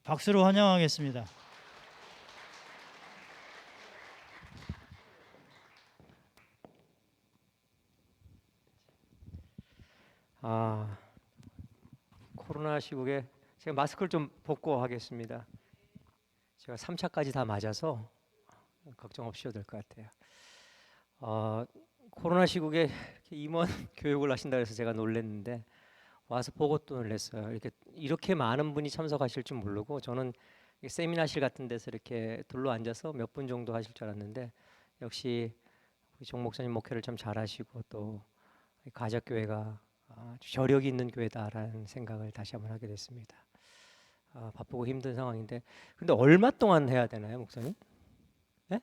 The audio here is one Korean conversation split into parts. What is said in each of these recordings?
박수로 환영하겠습니다. 아, 코로나 시국에 제가 마스크를 좀 벗고 하겠습니다. 제가 3차까지 다 맞아서 걱정 없이 해도 될 것 같아요. 어, 코로나 시국에 이렇게 임원 교육을 하신다 해서 제가 놀랐는데 와서 보고 또 놀랐어요. 이렇게 많은 분이 참석하실 줄 모르고 저는 세미나실 같은 데서 이렇게 둘러 앉아서 몇 분 정도 하실 줄 알았는데 역시 우리 정 목사님 목회를 참 잘하시고 또 가족교회가 아주 저력이 있는 교회다라는 생각을 다시 한번 하게 됐습니다. 바쁘고 힘든 상황인데 근데 얼마 동안 해야 되나요, 목사님? 네?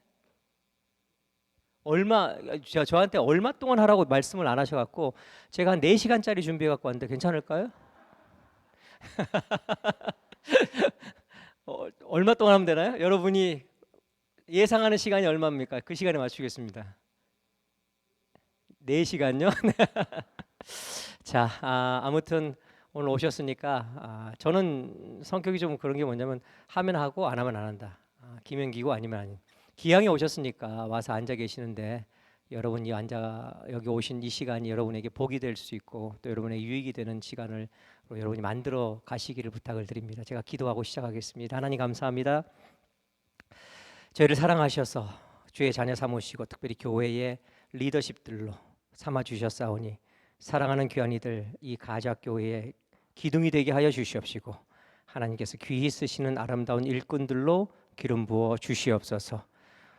저한테 얼마 동안 하라고 말씀을 안 하셔갖고 제가 한 4시간짜리 준비해 갖고 왔는데 괜찮을까요? 얼마 동안 하면 되나요? 여러분이 예상하는 시간이 얼마입니까? 그 시간에 맞추겠습니다. 4시간요? 자, 아무튼 오늘 오셨으니까 저는 성격이 좀 그런 게 뭐냐면 하면 하고 안 하면 안 한다. 기면 기고 아니면 아닌. 기왕에 오셨으니까 와서 앉아 계시는데 여러분이 앉아 여기 오신 이 시간이 여러분에게 복이 될 수 있고 또 여러분의 유익이 되는 시간을 여러분이 만들어 가시기를 부탁을 드립니다. 제가 기도하고 시작하겠습니다. 하나님 감사합니다. 저희를 사랑하셔서 주의 자녀 삼으시고 특별히 교회의 리더십들로 삼아 주셨사오니 사랑하는 귀한 이들 이 가작교회의 기둥이 되게 하여 주시옵시고 하나님께서 귀히 쓰시는 아름다운 일꾼들로 기름 부어 주시옵소서.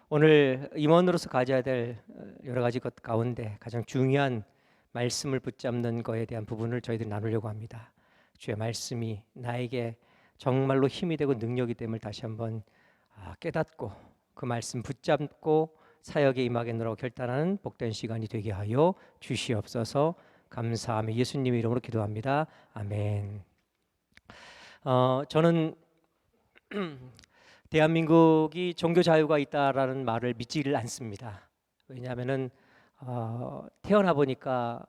오늘 임원으로서 가져야 될 여러 가지 것 가운데 가장 중요한 말씀을 붙잡는 것에 대한 부분을 저희들이 나누려고 합니다. 주의 말씀이 나에게 정말로 힘이 되고 능력이 됨을 다시 한번 깨닫고 그 말씀 붙잡고 사역에 임하겠노라고 결단하는 복된 시간이 되게 하여 주시옵소서. 감사하며 예수님 이름으로 기도합니다. 아멘. 저는 대한민국이 종교 자유가 있다라는 말을 믿지를 않습니다. 왜냐하면은 태어나 보니까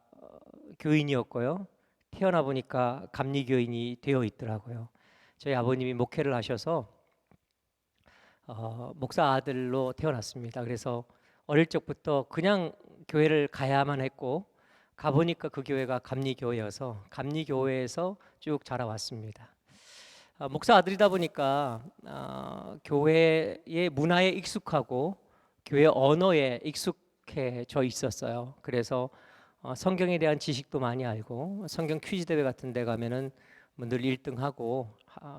교인이었고요. 태어나 보니까 감리교인이 되어 있더라고요. 저희 아버님이 목회를 하셔서 목사 아들로 태어났습니다. 그래서 어릴 적부터 그냥 교회를 가야만 했고 가보니까 그 교회가 감리교회여서 감리교회에서 쭉 자라왔습니다. 목사 아들이다 보니까 교회의 문화에 익숙하고 교회 언어에 익숙해져 있었어요. 그래서 성경에 대한 지식도 많이 알고 성경 퀴즈 대회 같은 데 가면은 늘 1등하고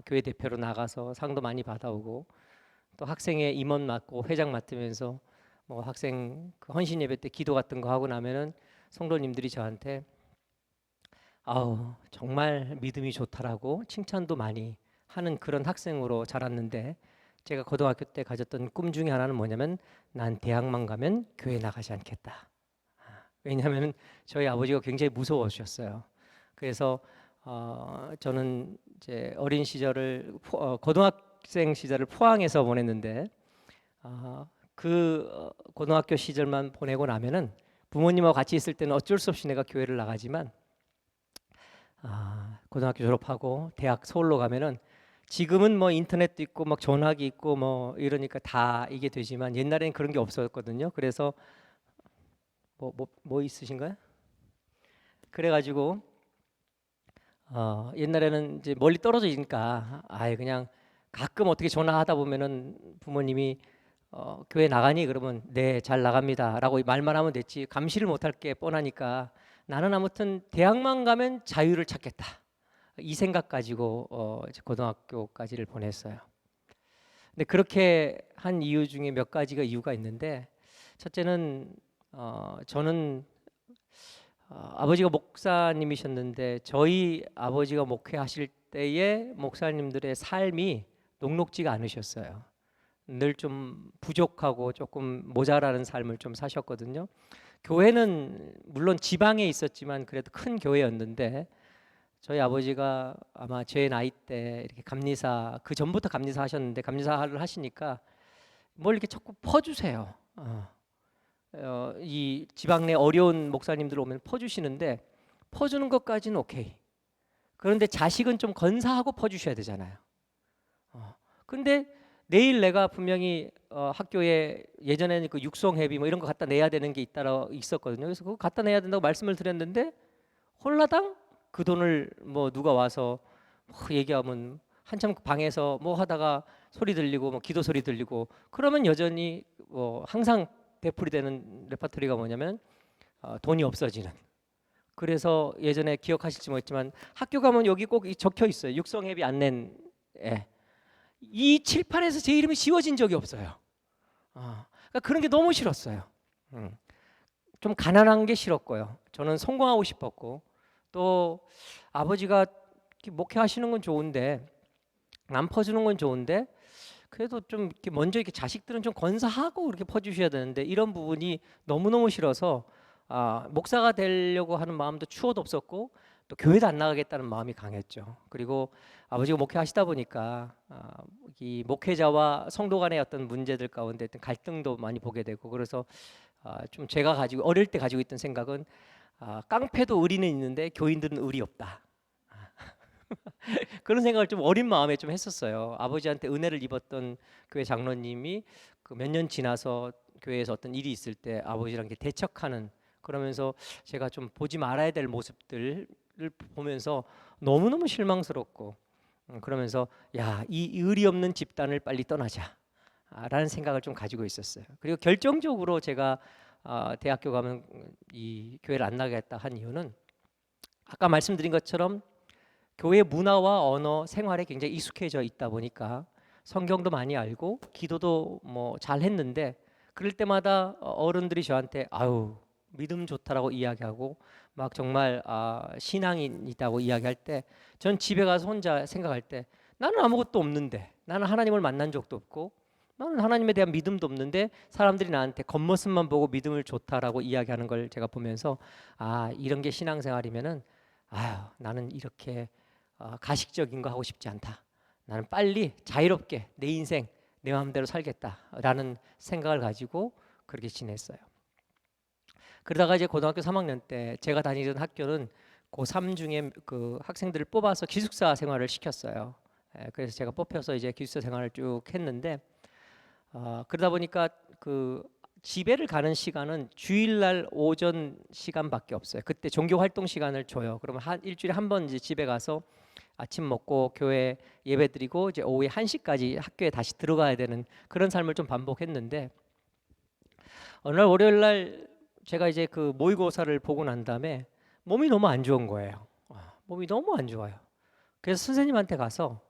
교회 대표로 나가서 상도 많이 받아오고 또 학생회 임원 맡고 회장 맡으면서 뭐 학생 그 헌신 예배 때 기도 같은 거 하고 나면은 성도님들이 저한테 아우 정말 믿음이 좋다라고 칭찬도 많이 하는 그런 학생으로 자랐는데 제가 고등학교 때 가졌던 꿈 중에 하나는 뭐냐면 난 대학만 가면 교회 나가지 않겠다. 왜냐하면 저희 아버지가 굉장히 무서워하셨어요. 그래서 저는 이제 어린 시절을 고등학생 시절을 포항에서 보냈는데 고등학교 시절만 보내고 나면은 부모님하고 같이 있을 때는 어쩔 수 없이 내가 교회를 나가지만 고등학교 졸업하고 대학 서울로 가면은 지금은 뭐 인터넷도 있고 막 전화기 있고 뭐 이러니까 다 이게 되지만 옛날에는 그런 게 없었거든요. 그래서 뭐 있으신가요? 그래가지고 옛날에는 이제 멀리 떨어져 있으니까 아예 그냥 가끔 어떻게 전화하다 보면은 부모님이 교회 나가니 그러면 네 잘 나갑니다라고 말만 하면 됐지 감시를 못할 게 뻔하니까 나는 아무튼 대학만 가면 자유를 찾겠다 이 생각 가지고 이제 고등학교까지를 보냈어요. 근데 그렇게 한 이유 중에 몇 가지가 이유가 있는데 첫째는 저는 아버지가 목사님이셨는데 저희 아버지가 목회하실 때의 목사님들의 삶이 녹록지가 않으셨어요. 늘 좀 부족하고 조금 모자라는 삶을 좀 사셨거든요. 교회는 물론 지방에 있었지만 그래도 큰 교회였는데 저희 아버지가 아마 제 나이 때 이렇게 감리사 그 전부터 감리사 하셨는데 감리사를 하시니까 뭘 이렇게 자꾸 퍼주세요. 이 지방 내 어려운 목사님들 오면 퍼주시는데 퍼주는 것까지는 오케이. 그런데 자식은 좀 건사하고 퍼주셔야 되잖아요. 근데 내일 내가 분명히 학교에 예전에는 그 육성회비 뭐 이런 거 갖다 내야 되는 게 있었거든요. 그래서 그거 갖다 내야 된다고 말씀을 드렸는데 홀라당 그 돈을 뭐 누가 와서 뭐 얘기하면 한참 방에서 뭐 하다가 소리 들리고 뭐 기도 소리 들리고 그러면 여전히 뭐 항상 되풀이되는 레퍼토리가 뭐냐면 돈이 없어지는. 그래서 예전에 기억하실지 모르겠지만 학교 가면 여기 꼭 적혀 있어요. 육성회비 안 낸 애. 이 칠판에서 제 이름이 지워진 적이 없어요. 그러니까 그런 게 너무 싫었어요. 좀 가난한 게 싫었고요. 저는 성공하고 싶었고 또 아버지가 목회하시는 건 좋은데 안 퍼주는 건 좋은데 그래도 좀 이렇게 먼저 이렇게 자식들은 좀 건사하고 그렇게 퍼주셔야 되는데 이런 부분이 너무너무 싫어서 목사가 되려고 하는 마음도 추워도 없었고 또 교회도 안 나가겠다는 마음이 강했죠. 그리고 아버지가 목회하시다 보니까 이 목회자와 성도 간의 어떤 문제들 가운데 어떤 갈등도 많이 보게 되고 그래서 좀 제가 가지고 어릴 때 가지고 있던 생각은 깡패도 의리는 있는데 교인들은 의리 없다. 그런 생각을 좀 어린 마음에 좀 했었어요. 아버지한테 은혜를 입었던 교회 장로님이 그 몇 년 지나서 교회에서 어떤 일이 있을 때 아버지랑 이렇게 대척하는 그러면서 제가 좀 보지 말아야 될 모습들을 보면서 너무너무 실망스럽고 그러면서 야, 이 의리 없는 집단을 빨리 떠나자 라는 생각을 좀 가지고 있었어요. 그리고 결정적으로 제가 대학교 가면 이 교회를 안 나가겠다 한 이유는 아까 말씀드린 것처럼 교회 문화와 언어 생활에 굉장히 익숙해져 있다 보니까 성경도 많이 알고 기도도 뭐 잘했는데 그럴 때마다 어른들이 저한테 아유 믿음 좋다라고 이야기하고 막 정말 신앙인이다고 이야기할 때 전 집에 가서 혼자 생각할 때 나는 아무것도 없는데 나는 하나님을 만난 적도 없고 나는 하나님에 대한 믿음도 없는데 사람들이 나한테 겉모습만 보고 믿음을 좋다라고 이야기하는 걸 제가 보면서 이런 게 신앙생활이면은 아유 나는 이렇게 가식적인 거 하고 싶지 않다. 나는 빨리 자유롭게 내 인생 내 마음대로 살겠다라는 생각을 가지고 그렇게 지냈어요. 그러다가 이제 고등학교 3학년 때 제가 다니던 학교는 고3 중에 그 학생들을 뽑아서 기숙사 생활을 시켰어요. 그래서 제가 뽑혀서 이제 기숙사 생활을 쭉 했는데 그러다 보니까 그 집에를 가는 시간은 주일날 오전 시간밖에 없어요. 그때 종교 활동 시간을 줘요. 그러면 일주일에 한 번 이제 집에 가서 아침 먹고 교회 예배드리고 이제 오후에 1시까지 학교에 다시 들어가야 되는 그런 삶을 좀 반복했는데 어느 날 월요일 날 제가 이제 그 모의고사를 보고 난 다음에 몸이 너무 안 좋은 거예요. 몸이 너무 안 좋아요. 그래서 선생님한테 가서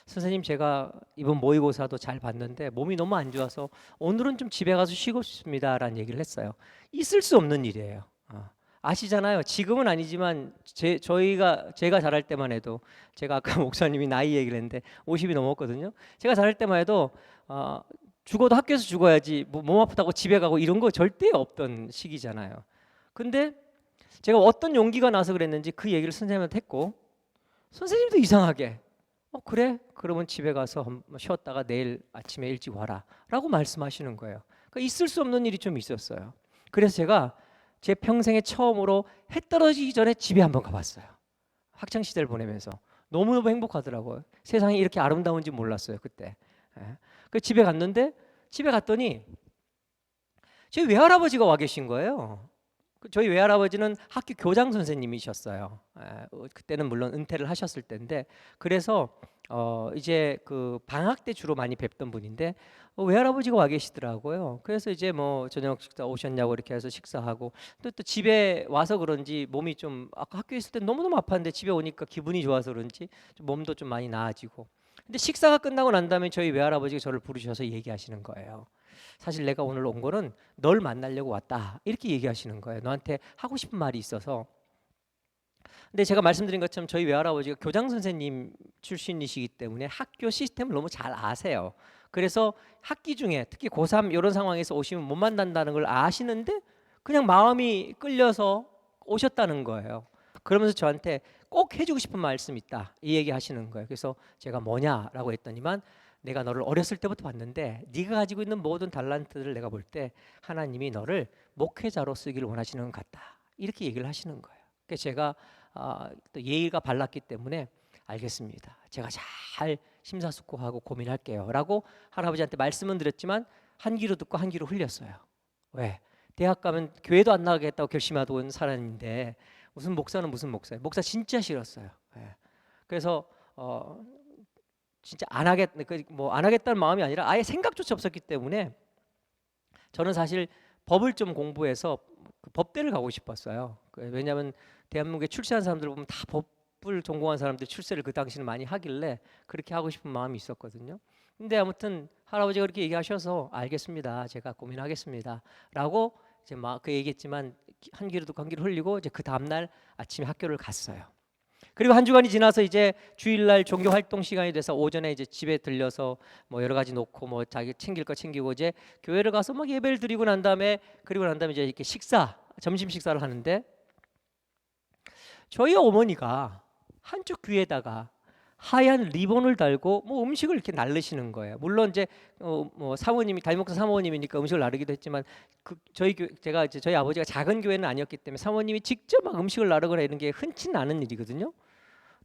선생님 제가 이번 모의고사도 잘 봤는데 몸이 너무 안 좋아서 오늘은 좀 집에 가서 쉬고 싶습니다라는 얘기를 했어요. 있을 수 없는 일이에요. 아시잖아요. 지금은 아니지만 제가 자랄 때만 해도 제가 아까 목사님이 나이 얘기를 했는데 50이 넘었거든요. 제가 자랄 때만 해도 죽어도 학교에서 죽어야지 몸 아프다고 집에 가고 이런 거 절대 없던 시기잖아요. 근데 제가 어떤 용기가 나서 그랬는지 그 얘기를 선생님한테 했고 선생님도 이상하게 그래? 그러면 집에 가서 한번 쉬었다가 내일 아침에 일찍 와라 라고 말씀하시는 거예요. 그러니까 있을 수 없는 일이 좀 있었어요. 그래서 제가 제 평생에 처음으로 해 떨어지기 전에 집에 한번 가봤어요. 학창시절 보내면서 너무너무 행복하더라고요. 세상이 이렇게 아름다운지 몰랐어요 그때. 그 집에 갔는데 집에 갔더니 저희 외할아버지가 와 계신 거예요. 저희 외할아버지는 학교 교장 선생님이셨어요. 그때는 물론 은퇴를 하셨을 때인데 그래서 이제 그 방학 때 주로 많이 뵙던 분인데 외할아버지가 와 계시더라고요. 그래서 이제 뭐 저녁 식사 오셨냐고 이렇게 해서 식사하고 또 집에 와서 그런지 몸이 좀 아까 학교에 있을 때 너무너무 아팠는데 집에 오니까 기분이 좋아서 그런지 좀 몸도 좀 많이 나아지고 근데 식사가 끝나고 난 다음에 저희 외할아버지가 저를 부르셔서 얘기하시는 거예요. 사실 내가 오늘 온 거는 널 만나려고 왔다 이렇게 얘기하시는 거예요. 너한테 하고 싶은 말이 있어서. 근데 제가 말씀드린 것처럼 저희 외할아버지가 교장 선생님 출신이시기 때문에 학교 시스템을 너무 잘 아세요. 그래서 학기 중에 특히 고3 이런 상황에서 오시면 못 만난다는 걸 아시는데 그냥 마음이 끌려서 오셨다는 거예요. 그러면서 저한테 꼭 해주고 싶은 말씀 있다 이 얘기 하시는 거예요. 그래서 제가 뭐냐라고 했더니만 내가 너를 어렸을 때부터 봤는데 네가 가지고 있는 모든 달란트를 내가 볼 때 하나님이 너를 목회자로 쓰기를 원하시는 것 같다 이렇게 얘기를 하시는 거예요. 그래서 제가 또 예의가 발랐기 때문에 알겠습니다. 제가 잘 심사숙고하고 고민할게요 라고 할아버지한테 말씀은 드렸지만 한 귀로 듣고 한 귀로 흘렸어요. 왜? 대학 가면 교회도 안 나가겠다고 결심하고 온 사람인데 무슨 목사는 무슨 목사예요. 목사 진짜 싫었어요. 예. 그래서 진짜 안 하겠다는 마음이 아니라 아예 생각조차 없었기 때문에 저는 사실 법을 좀 공부해서 그 법대를 가고 싶었어요. 왜냐하면 대한민국에 출세한 사람들 보면 다 법을 전공한 사람들 출세를 그 당시는 많이 하길래 그렇게 하고 싶은 마음이 있었거든요. 근데 아무튼 할아버지가 그렇게 얘기하셔서 알겠습니다. 제가 고민하겠습니다. 라고 이제 막 그 얘기했지만 한 귀로 듣고 한 귀로 흘리고 이제 그 다음 날 아침에 학교를 갔어요. 그리고 한 주간이 지나서 이제 주일날 종교 활동 시간이 돼서 오전에 이제 집에 들려서 뭐 여러 가지 놓고 뭐 자기 챙길 거 챙기고 이제 교회를 가서 막 예배를 드리고 난 다음에 이제 이렇게 점심 식사를 하는데 저희 어머니가 한쪽 귀에다가 하얀 리본을 달고 뭐 음식을 이렇게 나르시는 거예요. 물론 이제 뭐 사모님이 담임목사 사모님이니까 음식을 나르기도 했지만 제가 이제 저희 아버지가 작은 교회는 아니었기 때문에 사모님이 직접 막 음식을 나르거나 이런 게 흔치 않은 일이거든요.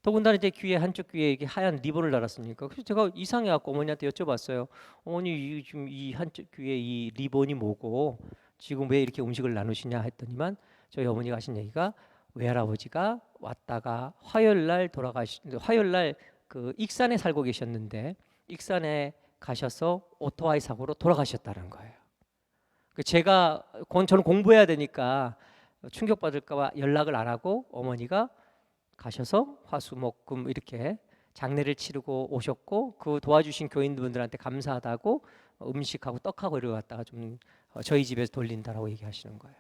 더군다나 이제 한쪽 귀에 이게 하얀 리본을 달았으니까 그래서 제가 이상해갖고 어머니한테 여쭤봤어요. 어머니 지금 이 한쪽 귀에 이 리본이 뭐고 지금 왜 이렇게 음식을 나누시냐 했더니만 저희 어머니가 하신 얘기가 외할아버지가 왔다가 화요일날 그 익산에 살고 계셨는데 익산에 가셔서 오토바이 사고로 돌아가셨다는 거예요. 저는 공부해야 되니까 충격받을까봐 연락을 안 하고 어머니가 가셔서 화수목금 이렇게 장례를 치르고 오셨고 그 도와주신 교인분들한테 감사하다고 음식하고 떡하고 이러고 갔다가 좀 저희 집에서 돌린다라고 얘기하시는 거예요.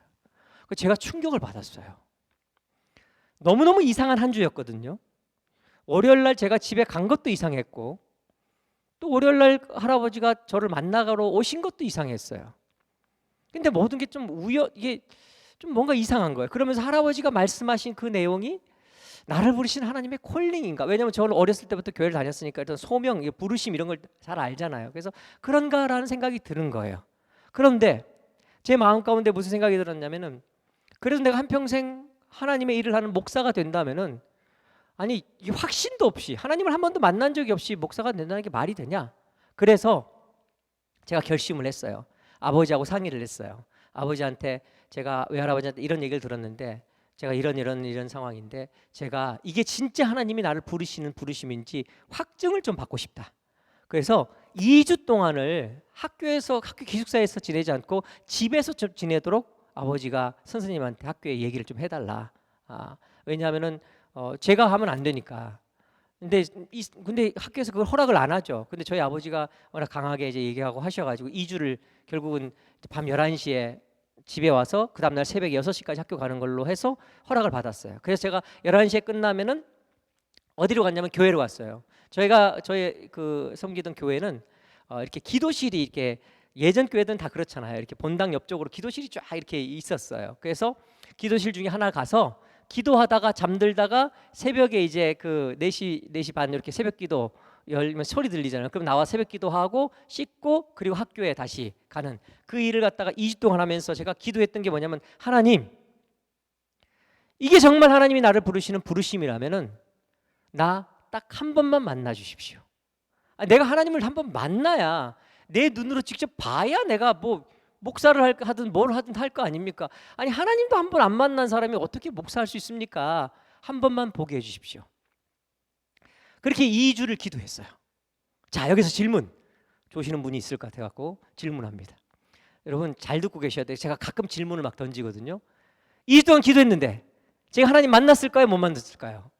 제가 충격을 받았어요. 너무너무 이상한 한 주였거든요. 월요일날 제가 집에 간 것도 이상했고 또 월요일날 할아버지가 저를 만나러 오신 것도 이상했어요. 근데 모든 게 이게 좀 뭔가 이상한 거예요. 그러면서 할아버지가 말씀하신 그 내용이 나를 부르신 하나님의 콜링인가? 왜냐하면 저는 어렸을 때부터 교회를 다녔으니까 일단 소명, 부르심 이런 걸 잘 알잖아요. 그래서 그런가라는 생각이 드는 거예요. 그런데 제 마음 가운데 무슨 생각이 들었냐면은 그래서 내가 한평생 하나님의 일을 하는 목사가 된다면은 아니 이 확신도 없이 하나님을 한 번도 만난 적이 없이 목사가 된다는 게 말이 되냐? 그래서 제가 결심을 했어요. 아버지하고 상의를 했어요. 아버지한테 제가 외할아버지한테 이런 얘기를 들었는데 제가 이런 상황인데 제가 이게 진짜 하나님이 나를 부르시는 부르심인지 확증을 좀 받고 싶다. 그래서 2주 동안을 학교 기숙사에서 지내지 않고 집에서 좀 지내도록 아버지가 선생님한테 학교에 얘기를 좀 해달라. 왜냐하면은 제가 하면 안 되니까. 근데 학교에서 그걸 허락을 안 하죠. 근데 저희 아버지가 워낙 강하게 이제 얘기하고 하셔가지고 2주를 결국은 밤 11시에 집에 와서 그 다음날 새벽 6시까지 학교 가는 걸로 해서 허락을 받았어요. 그래서 제가 11시에 끝나면은 어디로 갔냐면 교회로 갔어요. 저희 그 섬기던 교회는 이렇게 기도실이 이렇게 예전 교회들은 다 그렇잖아요. 이렇게 본당 옆쪽으로 기도실이 쫙 이렇게 있었어요. 그래서 기도실 중에 하나 가서 기도하다가 잠들다가 새벽에 이제 그 4시 반 이렇게 새벽 기도 열면 소리 들리잖아요. 그럼 나와 새벽 기도하고 씻고 그리고 학교에 다시 가는 그 일을 갖다가 2주 동안 하면서 제가 기도했던 게 뭐냐면 하나님 이게 정말 하나님이 나를 부르시는 부르심이라면은 나 딱 한 번만 만나 주십시오. 내가 하나님을 한 번 만나야 내 눈으로 직접 봐야 내가 뭐 목사를 하든 뭘 하든 할 거 아닙니까? 아니 하나님도 한 번 안 만난 사람이 어떻게 목사할 수 있습니까? 한 번만 보게 해주십시오. 그렇게 2주를 기도했어요. 자 여기서 질문 조시는 분이 있을 것 같아갖고 질문합니다. 여러분 잘 듣고 계셔야 돼요. 제가 가끔 질문을 막 던지거든요. 2주 동안 기도했는데 제가 하나님 만났을까요? 못 만났을까요?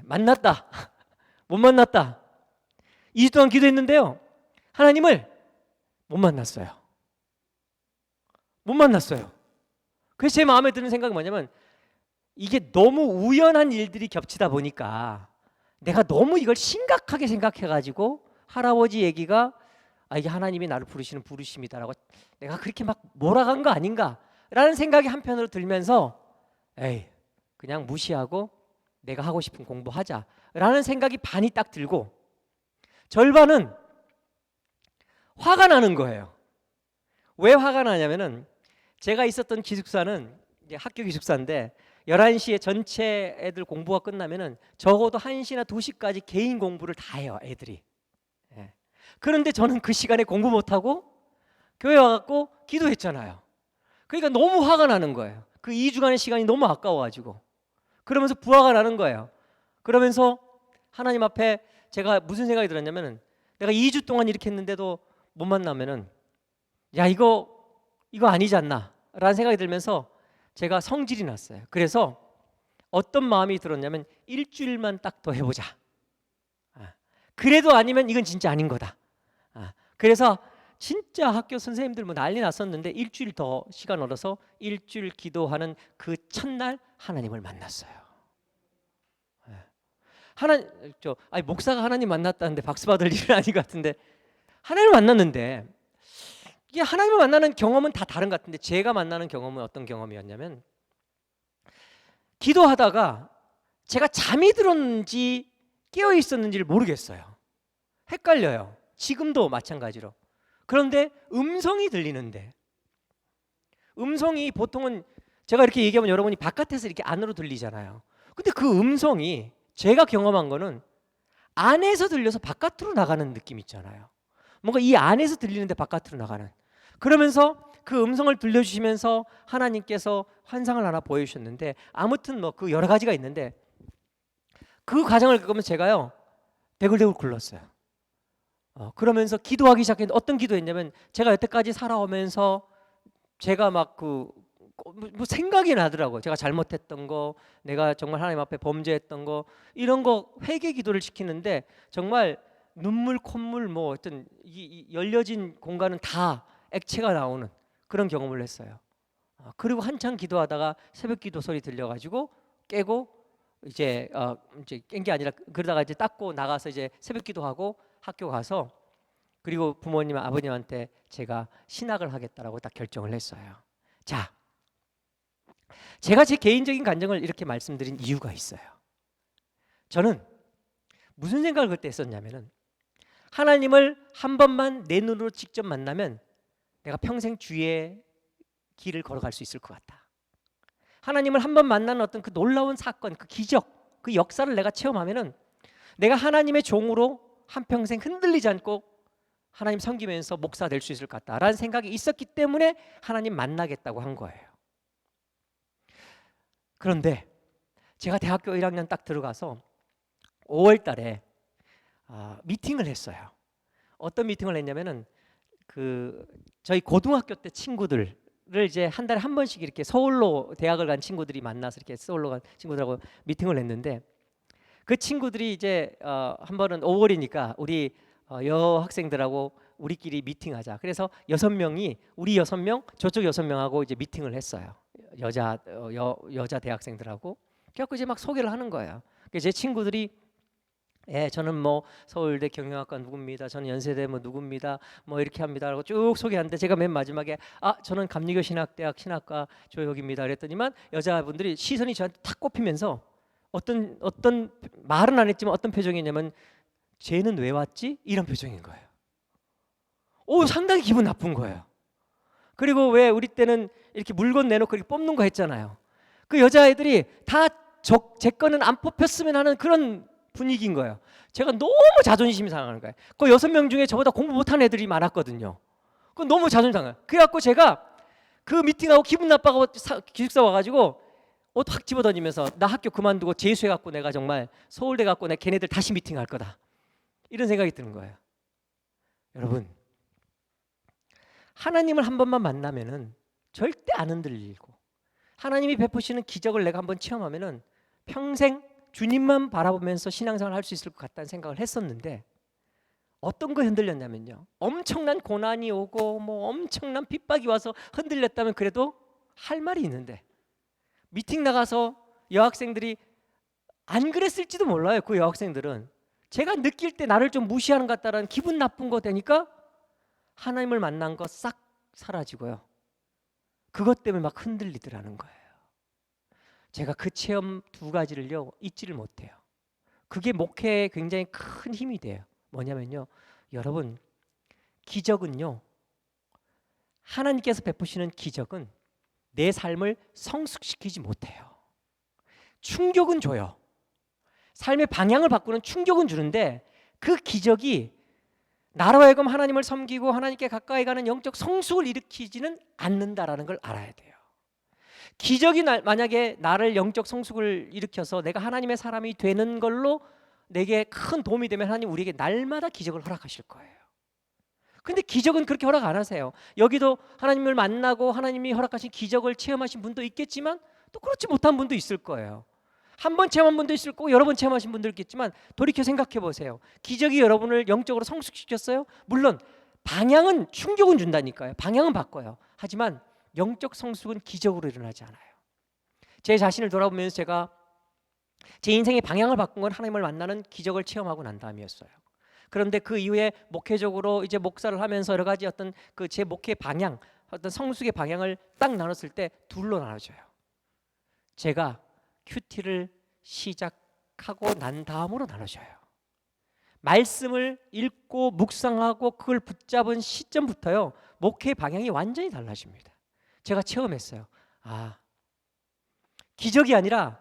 만났다. 못 만났다. 2주 동안 기도했는데요. 하나님을 못 만났어요. 못 만났어요. 그래서 제 마음에 드는 생각이 뭐냐면 이게 너무 우연한 일들이 겹치다 보니까 내가 너무 이걸 심각하게 생각해가지고 할아버지 얘기가 이게 하나님이 나를 부르시는 부르심이다라고 내가 그렇게 막 몰아간 거 아닌가라는 생각이 한편으로 들면서 그냥 무시하고 내가 하고 싶은 공부하자라는 생각이 반이 딱 들고 절반은 화가 나는 거예요. 왜 화가 나냐면은 제가 있었던 기숙사는 이제 학교 기숙사인데 11시에 전체 애들 공부가 끝나면은 적어도 1시나 2시까지 개인 공부를 다 해요, 애들이. 예. 그런데 저는 그 시간에 공부 못하고 교회 와갖고 기도했잖아요. 그러니까 너무 화가 나는 거예요. 그 2주간의 시간이 너무 아까워가지고. 그러면서 부화가 나는 거예요. 그러면서 하나님 앞에 제가 무슨 생각이 들었냐면은, 내가 2주 동안 이렇게 했는데도 못 만나면은, 야, 이거 아니지 않나 라는 생각이 들면서 제가 성질이 났어요. 그래서 어떤 마음이 들었냐면, 일주일만 딱 더 해보자. 그래도 아니면 이건 진짜 아닌 거다. 그래서 진짜 학교 선생님들 뭐 난리 났었는데, 일주일 더 시간 얻어서 일주일 기도하는 그 첫날 하나님을 만났어요. 목사가 하나님 만났다는데 박수 받을 일은 아닌 것 같은데, 하나님을 만났는데, 이게 하나님을 만나는 경험은 다 다른 것 같은데, 제가 만나는 경험은 어떤 경험이었냐면, 기도하다가 제가 잠이 들었는지 깨어 있었는지를 모르겠어요. 헷갈려요. 지금도 마찬가지로. 그런데 음성이 들리는데, 음성이 보통은 제가 이렇게 얘기하면 여러분이 바깥에서 이렇게 안으로 들리잖아요. 근데 그 음성이 제가 경험한 거는 안에서 들려서 바깥으로 나가는 느낌 있잖아요. 뭔가 이 안에서 들리는데 바깥으로 나가는. 그러면서 그 음성을 들려주시면서 하나님께서 환상을 하나 보여주셨는데, 아무튼 뭐 그 여러 가지가 있는데, 그 과정을 겪으면서 제가요 대굴대굴 굴렀어요. 그러면서 기도하기 시작했는데, 어떤 기도했냐면, 제가 여태까지 살아오면서 제가 막 뭐 생각이 나더라고요. 제가 잘못했던 거, 내가 정말 하나님 앞에 범죄했던 거, 이런 거 회개 기도를 시키는데 정말 눈물, 콧물, 뭐 어떤 이 열려진 공간은 다 액체가 나오는 그런 경험을 했어요. 그리고 한참 기도하다가 새벽 기도 소리 들려가지고 깨고, 이제 깬 게 아니라 그러다가 이제 닦고 나가서 이제 새벽 기도하고 학교 가서, 그리고 부모님 아버님한테 제가 신학을 하겠다라고 딱 결정을 했어요. 자, 제가 제 개인적인 간증을 이렇게 말씀드린 이유가 있어요. 저는 무슨 생각을 그때 했었냐면은, 하나님을 한 번만 내 눈으로 직접 만나면 내가 평생 주의 길을 걸어갈 수 있을 것 같다. 하나님을 한 번 만나는 어떤 그 놀라운 사건, 그 기적, 그 역사를 내가 체험하면은 내가 하나님의 종으로 한평생 흔들리지 않고 하나님 섬기면서 목사 될 수 있을 것 같다라는 생각이 있었기 때문에 하나님 만나겠다고 한 거예요. 그런데 제가 대학교 1학년 딱 들어가서 5월 달에 미팅을 했어요. 어떤 미팅을 했냐면은, 저희 고등학교 때 친구들을 이제 한 달에 한 번씩 이렇게 서울로 대학을 간 친구들이 만나서 이렇게 서울로 간 친구들하고 미팅을 했는데, 그 친구들이 이제 한 번은 5월이니까 우리 여학생들하고 우리끼리 미팅하자. 그래서 6명이, 우리 6명, 저쪽 6명하고 이제 미팅을 했어요. 여자 대학생들하고. 그래갖고 이제 막 소개를 하는 거예요. 제 친구들이, 저는 뭐 서울대 경영학과 누굽니다. 저는 연세대 뭐 누굽니다. 뭐 이렇게 합니다. 라고 쭉 소개하는데, 제가 맨 마지막에 저는 감리교 신학대학 신학과 조혁입니다. 그랬더니만 여자분들이 시선이 저한테 탁 꼽히면서 어떤 말은 안 했지만 어떤 표정이냐면, 쟤는 왜 왔지? 이런 표정인 거예요. 상당히 기분 나쁜 거예요. 그리고 왜 우리 때는 이렇게 물건 내놓고 이렇게 뽑는 거 했잖아요. 그 여자애들이 다 제 거는 안 뽑혔으면 하는 그런 분위기인 거예요. 제가 너무 자존심이 상하는 거예요. 그 6명 중에 저보다 공부 못하는 애들이 많았거든요. 그 너무 자존심 상해요. 그래갖고 제가 그 미팅하고 기분 나빠가고 기숙사 와가지고 옷 확 집어던지면서, 나 학교 그만두고 재수해갖고 내가 정말 서울대 갖고 내가 걔네들 다시 미팅할 거다, 이런 생각이 드는 거예요. 여러분, 하나님을 한 번만 만나면은 절대 안 흔들리고, 하나님이 베푸시는 기적을 내가 한번 체험하면은 평생 주님만 바라보면서 신앙생활을 할 수 있을 것 같다는 생각을 했었는데, 어떤 거 흔들렸냐면요, 엄청난 고난이 오고 뭐 엄청난 핍박이 와서 흔들렸다면 그래도 할 말이 있는데, 미팅 나가서 여학생들이 안 그랬을지도 몰라요. 그 여학생들은 제가 느낄 때 나를 좀 무시하는 것 같다라는 기분 나쁜 거 되니까 하나님을 만난 거 싹 사라지고요, 그것 때문에 막 흔들리더라는 거예요. 제가 그 체험 2가지를요 잊지를 못해요. 그게 목회에 굉장히 큰 힘이 돼요. 뭐냐면요, 여러분, 기적은요, 하나님께서 베푸시는 기적은 내 삶을 성숙시키지 못해요. 충격은 줘요. 삶의 방향을 바꾸는 충격은 주는데 그 기적이 나로 하여금 하나님을 섬기고 하나님께 가까이 가는 영적 성숙을 일으키지는 않는다라는 걸 알아야 돼요. 기적이 만약에 나를 영적 성숙을 일으켜서 내가 하나님의 사람이 되는 걸로 내게 큰 도움이 되면 하나님 우리에게 날마다 기적을 허락하실 거예요. 근데 기적은 그렇게 허락 안 하세요. 여기도 하나님을 만나고 하나님이 허락하신 기적을 체험하신 분도 있겠지만 또 그렇지 못한 분도 있을 거예요. 한 번 체험한 분도 있을 거고 여러 번 체험하신 분도 있겠지만 돌이켜 생각해 보세요. 기적이 여러분을 영적으로 성숙시켰어요? 물론 방향은 충격은 준다니까요. 방향은 바꿔요. 하지만 영적 성숙은 기적으로 일어나지 않아요. 제 자신을 돌아보면서 제가 제 인생의 방향을 바꾼 건 하나님을 만나는 기적을 체험하고 난 다음이었어요. 그런데 그 이후에 목회적으로 이제 목사를 하면서 여러 가지 어떤 그 제 목회 방향, 어떤 성숙의 방향을 딱 나눴을 때 둘로 나눠져요. 제가 큐티를 시작하고 난 다음으로 나눠져요. 말씀을 읽고 묵상하고 그걸 붙잡은 시점부터요 목회 방향이 완전히 달라집니다. 제가 체험했어요. 아, 기적이 아니라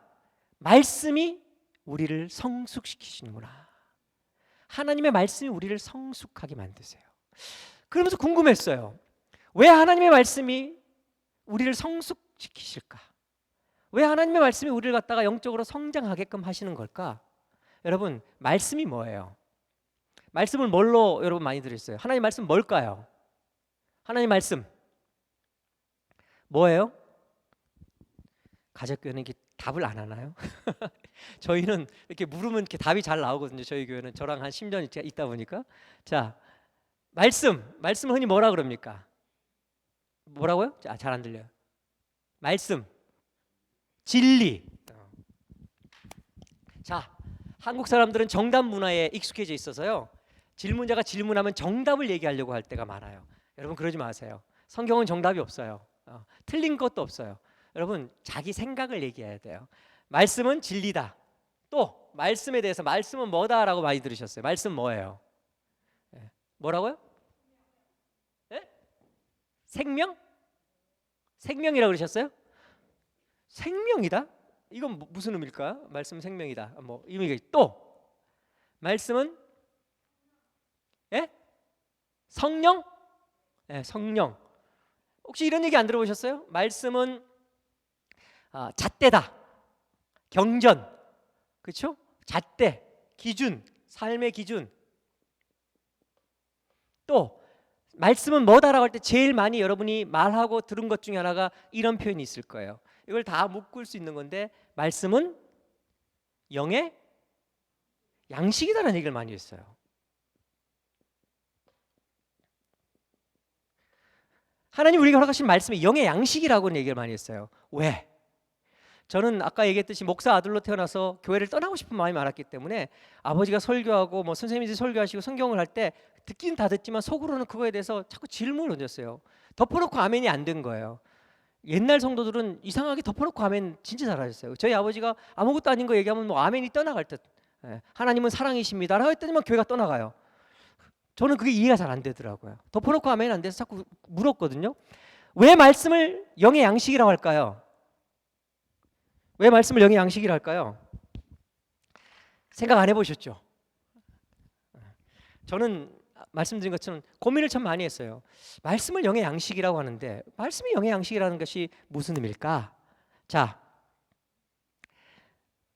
말씀이 우리를 성숙시키시는구나. 하나님의 말씀이 우리를 성숙하게 만드세요. 그러면서 궁금했어요. 왜 하나님의 말씀이 우리를 성숙시키실까? 왜 하나님의 말씀이 우리를 갖다가 영적으로 성장하게끔 하시는 걸까? 여러분, 말씀이 뭐예요? 말씀을 뭘로 여러분 많이 들으셨어요? 하나님 말씀 뭘까요? 하나님 말씀 뭐예요? 가족교회는 이렇게 답을 안 하나요? 저희는 이렇게 물으면 이렇게 답이 잘 나오거든요. 저희 교회는 저랑 한 10년 있다 보니까. 자, 말씀을 흔히 뭐라 그럽니까? 뭐라고요? 잘 안 들려요. 말씀, 진리. 자, 한국 사람들은 정답 문화에 익숙해져 있어서요. 질문자가 질문하면 정답을 얘기하려고 할 때가 많아요. 여러분 그러지 마세요. 성경은 정답이 없어요. 틀린 것도 없어요. 여러분 자기 생각을 얘기해야 돼요. 말씀은 진리다. 또 말씀에 대해서 말씀은 뭐다라고 많이 들으셨어요. 말씀 뭐예요? 뭐라고요? 네? 생명? 생명이라고 그러셨어요? 생명이다? 이건 무슨 의미일까요? 말씀은 생명이다. 뭐 의미가 또 말씀은 성령? 성령. 혹시 이런 얘기 안 들어보셨어요? 말씀은 잣대다. 경전. 그렇죠? 잣대, 기준, 삶의 기준. 또 말씀은 뭐다라고 할 때 제일 많이 여러분이 말하고 들은 것 중에 하나가 이런 표현이 있을 거예요. 이걸 다 묶을 수 있는 건데 말씀은 영의 양식이다라는 얘기를 많이 했어요. 하나님 우리에게 허락하신 말씀이 영의 양식이라고 얘기를 많이 했어요. 왜? 저는 아까 얘기했듯이 목사 아들로 태어나서 교회를 떠나고 싶은 마음이 많았기 때문에 아버지가 설교하고 뭐 선생님들이 설교하시고 성경을 할 때 듣긴 다 듣지만 속으로는 그거에 대해서 자꾸 질문을 던졌어요. 덮어놓고 아멘이 안 된 거예요. 옛날 성도들은 이상하게 덮어놓고 아멘 진짜 잘하셨어요. 저희 아버지가 아무것도 아닌 거 얘기하면 뭐 아멘이 떠나갈 듯. 하나님은 사랑이십니다 라고 했더니만 교회가 떠나가요. 저는 그게 이해가 잘 안 되더라고요. 덮어놓고 아멘 안 돼서 자꾸 물었거든요. 왜 말씀을 영의 양식이라고 할까요? 왜 말씀을 영의 양식이라 할까요? 생각 안 해보셨죠? 저는 말씀드린 것처럼 고민을 참 많이 했어요. 말씀을 영의 양식이라고 하는데 말씀이 영의 양식이라는 것이 무슨 의미일까? 자,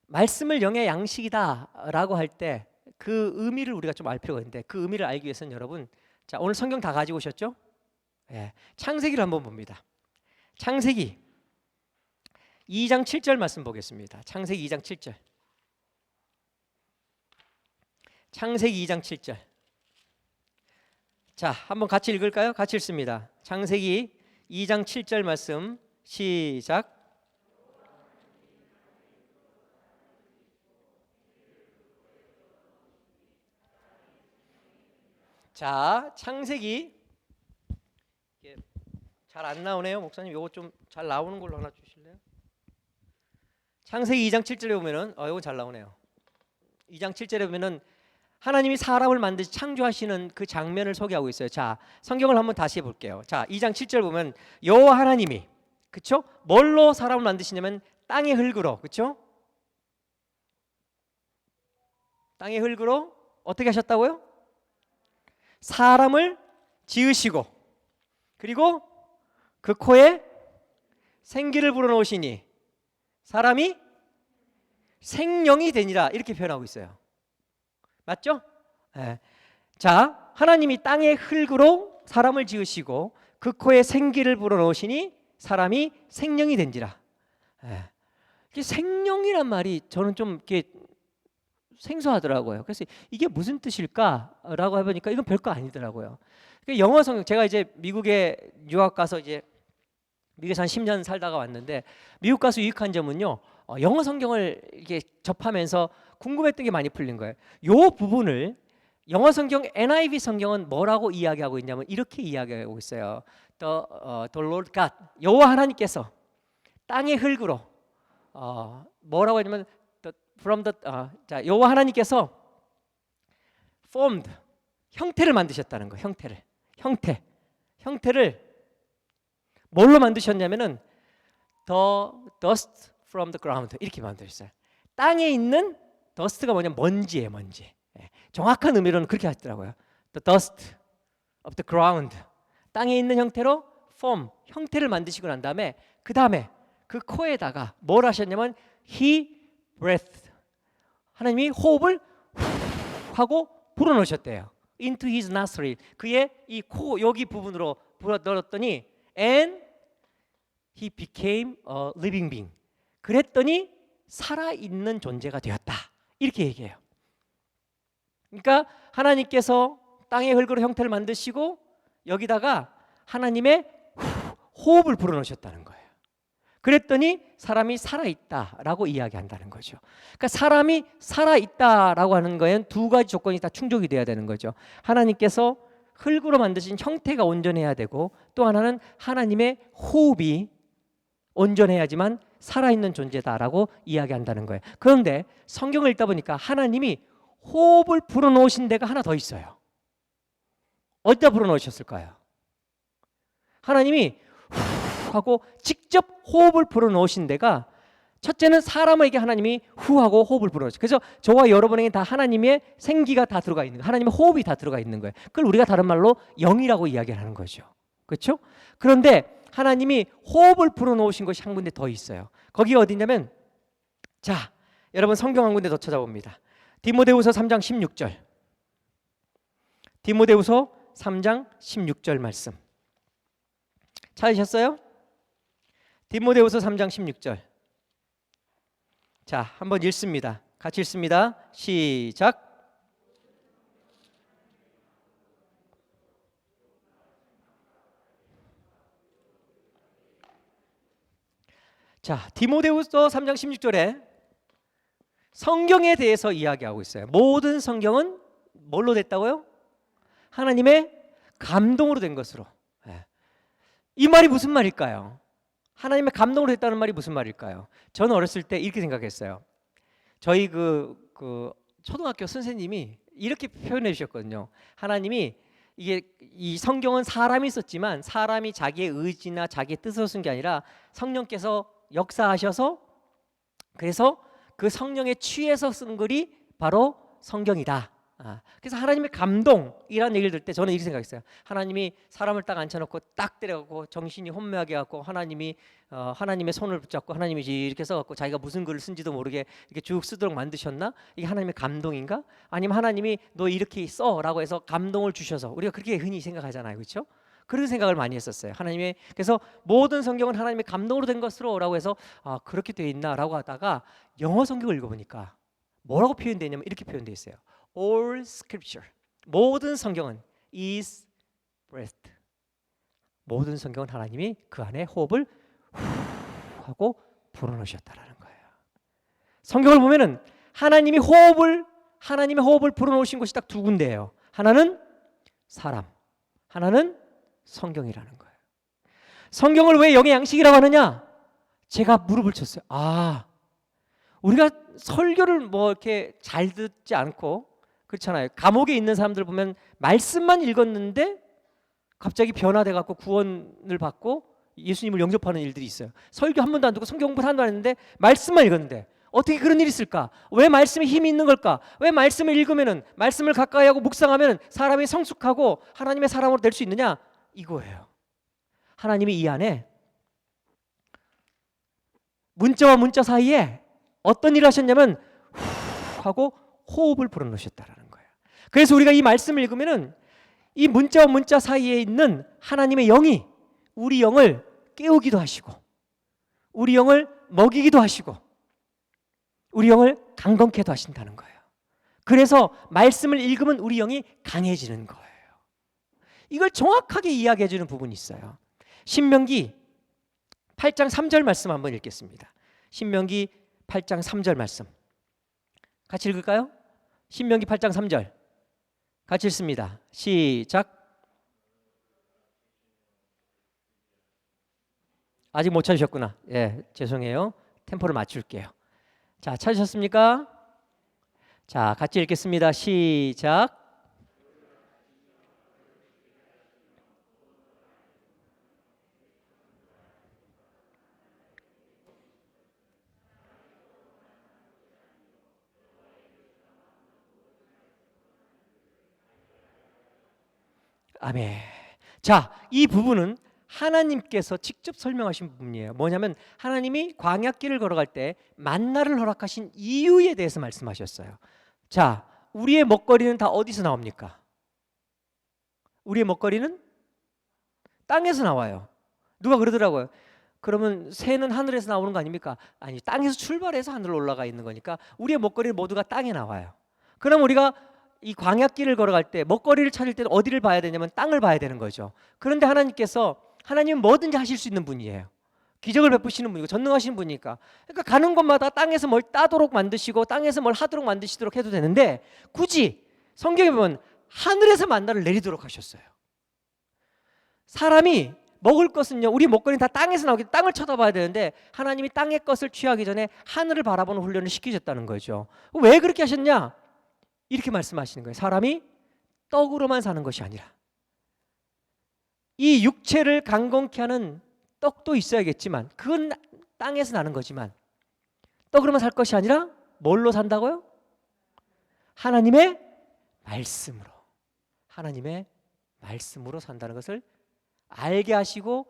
말씀을 영의 양식이다라고 할 때 그 의미를 우리가 좀 알 필요가 있는데 그 의미를 알기 위해서는 여러분, 자 오늘 성경 다 가지고 오셨죠? 창세기를 한번 봅니다. 창세기 2장 7절 말씀 보겠습니다. 창세기 2장 7절. 창세기 2장 7절. 자, 한번 같이 읽을까요? 같이 읽습니다. 창세기 2장 7절 말씀 시작. 자, 창세기 잘 안 나오네요. 목사님 이거 좀 잘 나오는 걸로 하나 주실래요? 창세기 2장 7절에 보면은 이거 잘 나오네요. 2장 7절에 보면은 하나님이 사람을 만드시 창조하시는 그 장면을 소개하고 있어요. 자, 성경을 한번 다시 해볼게요. 자, 2장 7절 보면 여호와 하나님이, 그렇죠? 뭘로 사람을 만드시냐면 땅의 흙으로, 그렇죠? 땅의 흙으로 어떻게 하셨다고요? 사람을 지으시고 그리고 그 코에 생기를 불어넣으시니 사람이 생명이 되니라 이렇게 표현하고 있어요. 맞죠? 네. 자, 하나님이 땅의 흙으로 사람을 지으시고 그 코에 생기를 불어넣으시니 사람이 생명이 된지라. 네. 생명이란 말이 저는 좀 이렇게 생소하더라고요. 그래서 이게 무슨 뜻일까라고 해보니까 이건 별거 아니더라고요. 영어 성경, 제가 이제 미국에 유학 가서 이제 미국에서 한 10년 살다가 왔는데 미국 가서 유익한 점은요, 영어 성경을 이렇게 접하면서 궁금했던 게 많이 풀린 거예요. 요 부분을 영어 성경 NIV 성경은 뭐라고 이야기하고 있냐면 이렇게 이야기하고 있어요. The Lord God, 여호와 하나님께서 땅의 흙으로 뭐라고 하냐면 자, 여호와 하나님께서 formed, 형태를 만드셨다는 거. 형태를 뭘로 만드셨냐면은 the dust from the ground 이렇게 만드셨어요. 땅에 있는 dust가 뭐냐면 먼지예요, 먼지. 정확한 의미로는 그렇게 하시더라고요. The dust of the ground. 땅에 있는 형태로 form, 형태를 만드시고 난 다음에 그 다음에 그 코에다가 뭘 하셨냐면 he breathed. 하나님이 호흡을 하고 불어넣으셨대요. Into his nostril. 그의 이 코 여기 부분으로 불어넣었더니 and he became a living being. 그랬더니 살아있는 존재가 되었다. 이렇게 얘기해요. 그러니까 하나님께서 땅의 흙으로 형태를 만드시고 여기다가 하나님의 호흡을 불어넣으셨다는 거예요. 그랬더니 사람이 살아있다라고 이야기한다는 거죠. 그러니까 사람이 살아있다라고 하는 거에는 두 가지 조건이 다 충족이 돼야 되는 거죠. 하나님께서 흙으로 만드신 형태가 온전해야 되고 또 하나는 하나님의 호흡이 온전해야지만 살아있는 존재다라고 이야기한다는 거예요. 그런데 성경을 읽다 보니까 하나님이 호흡을 불어넣으신 데가 하나 더 있어요. 어디다 불어넣으셨을까요? 하나님이 후 하고 직접 호흡을 불어넣으신 데가 첫째는 사람에게 하나님이 후 하고 호흡을 불어넣으셨어요. 그래서 저와 여러분에게 다 하나님의 생기가 다 들어가 있는 거예요. 하나님의 호흡이 다 들어가 있는 거예요. 그걸 우리가 다른 말로 영이라고 이야기를 하는 거죠. 그렇죠? 그런데 하나님이 호흡을 불어넣으신 것이 한 군데 더 있어요. 거기 어디냐면 자, 여러분 성경 한 군데 더 찾아봅니다. 디모데후서 3장 16절. 디모데후서 3장 16절 말씀. 찾으셨어요? 디모데후서 3장 16절. 자, 한번 읽습니다. 같이 읽습니다. 시작. 자, 디모데후서 3장 16절에 성경에 대해서 이야기하고 있어요. 모든 성경은 뭘로 됐다고요? 하나님의 감동으로 된 것으로. 이 말이 무슨 말일까요? 하나님의 감동으로 됐다는 말이 무슨 말일까요? 저는 어렸을 때 이렇게 생각했어요. 저희 그 초등학교 선생님이 이렇게 표현해 주셨거든요. 하나님이 이 성경은 사람이 썼지만 사람이 자기의 의지나 자기의 뜻으로 쓴 게 아니라 성령께서 역사하셔서 그래서 그 성령에 취해서 쓴 글이 바로 성경이다. 그래서 하나님의 감동이라는 얘기를 들을 때 저는 이렇게 생각했어요. 하나님이 사람을 딱 앉혀놓고 딱 때려갖고 정신이 혼미하게 갖고 하나님의 손을 붙잡고 하나님이 이렇게 써갖고 자기가 무슨 글을 쓴지도 모르게 이렇게 쭉 쓰도록 만드셨나? 이게 하나님의 감동인가? 아니면 하나님이 너 이렇게 써라고 해서 감동을 주셔서 우리가 그렇게 흔히 생각하잖아요, 그렇죠? 그런 생각을 많이 했었어요. 그래서 모든 성경은 하나님의 감동으로 된 것으로라고 해서 그렇게 되어 있나라고 하다가 영어 성경을 읽어보니까 뭐라고 표현되냐면 이렇게 표현되어 있어요. All Scripture, 모든 성경은 is breathed. 모든 성경은 하나님이 그 안에 호흡을 후 하고 불어넣으셨다라는 거예요. 성경을 보면은 하나님의 호흡을 불어넣으신 곳이 딱 두 군데예요. 하나는 사람, 하나는 성경이라는 거예요. 성경을 왜 영의 양식이라고 하느냐? 제가 무릎을 쳤어요. 우리가 설교를 뭐 이렇게 잘 듣지 않고 그렇잖아요. 감옥에 있는 사람들 보면 말씀만 읽었는데 갑자기 변화돼 갖고 구원을 받고 예수님을 영접하는 일들이 있어요. 설교 한 번도 안 듣고 성경 공부를 한 번도 안 했는데 말씀만 읽었는데 어떻게 그런 일이 있을까? 왜 말씀에 힘이 있는 걸까? 왜 말씀을 읽으면은, 말씀을 가까이 하고 묵상하면 사람이 성숙하고 하나님의 사람으로 될 수 있느냐? 이거예요. 하나님이 이 안에 문자와 문자 사이에 어떤 일을 하셨냐면 후 하고 호흡을 불어넣으셨다라는 거예요. 그래서 우리가 이 말씀을 읽으면은 이 문자와 문자 사이에 있는 하나님의 영이 우리 영을 깨우기도 하시고, 우리 영을 먹이기도 하시고, 우리 영을 강건케도 하신다는 거예요. 그래서 말씀을 읽으면 우리 영이 강해지는 거예요. 이걸 정확하게 이야기해 주는 부분이 있어요. 신명기 8장 3절 말씀 한번 읽겠습니다. 신명기 8장 3절 말씀 같이 읽을까요? 신명기 8장 3절 같이 읽습니다. 시작. 아직 못 찾으셨구나. 예, 죄송해요. 템포를 맞출게요. 자, 찾으셨습니까? 자, 같이 읽겠습니다. 시작. 아멘. 자, 이 부분은 하나님께서 직접 설명하신 부분이에요. 뭐냐면 하나님이 광야길을 걸어갈 때 만나를 허락하신 이유에 대해서 말씀하셨어요. 자, 우리의 먹거리는 다 어디서 나옵니까? 우리의 먹거리는 땅에서 나와요. 누가 그러더라고요. 그러면 새는 하늘에서 나오는 거 아닙니까? 아니, 땅에서 출발해서 하늘로 올라가 있는 거니까 우리의 먹거리는 모두가 땅에 나와요. 그럼 우리가 이 광야길을 걸어갈 때 먹거리를 찾을 때는 어디를 봐야 되냐면 땅을 봐야 되는 거죠. 그런데 하나님은 뭐든지 하실 수 있는 분이에요. 기적을 베푸시는 분이고 전능하신 분이니까. 그러니까 가는 곳마다 땅에서 뭘 따도록 만드시고 땅에서 뭘 하도록 만드시도록 해도 되는데 굳이 성경에 보면 하늘에서 만나를 내리도록 하셨어요. 사람이 먹을 것은요, 우리 먹거리는 다 땅에서 나오기 때문에 땅을 쳐다봐야 되는데 하나님이 땅의 것을 취하기 전에 하늘을 바라보는 훈련을 시키셨다는 거죠. 왜 그렇게 하셨냐? 이렇게 말씀하시는 거예요. 사람이 떡으로만 사는 것이 아니라 이 육체를 강건케 하는 떡도 있어야겠지만 그건 땅에서 나는 거지만 떡으로만 살 것이 아니라 뭘로 산다고요? 하나님의 말씀으로. 하나님의 말씀으로 산다는 것을 알게 하시고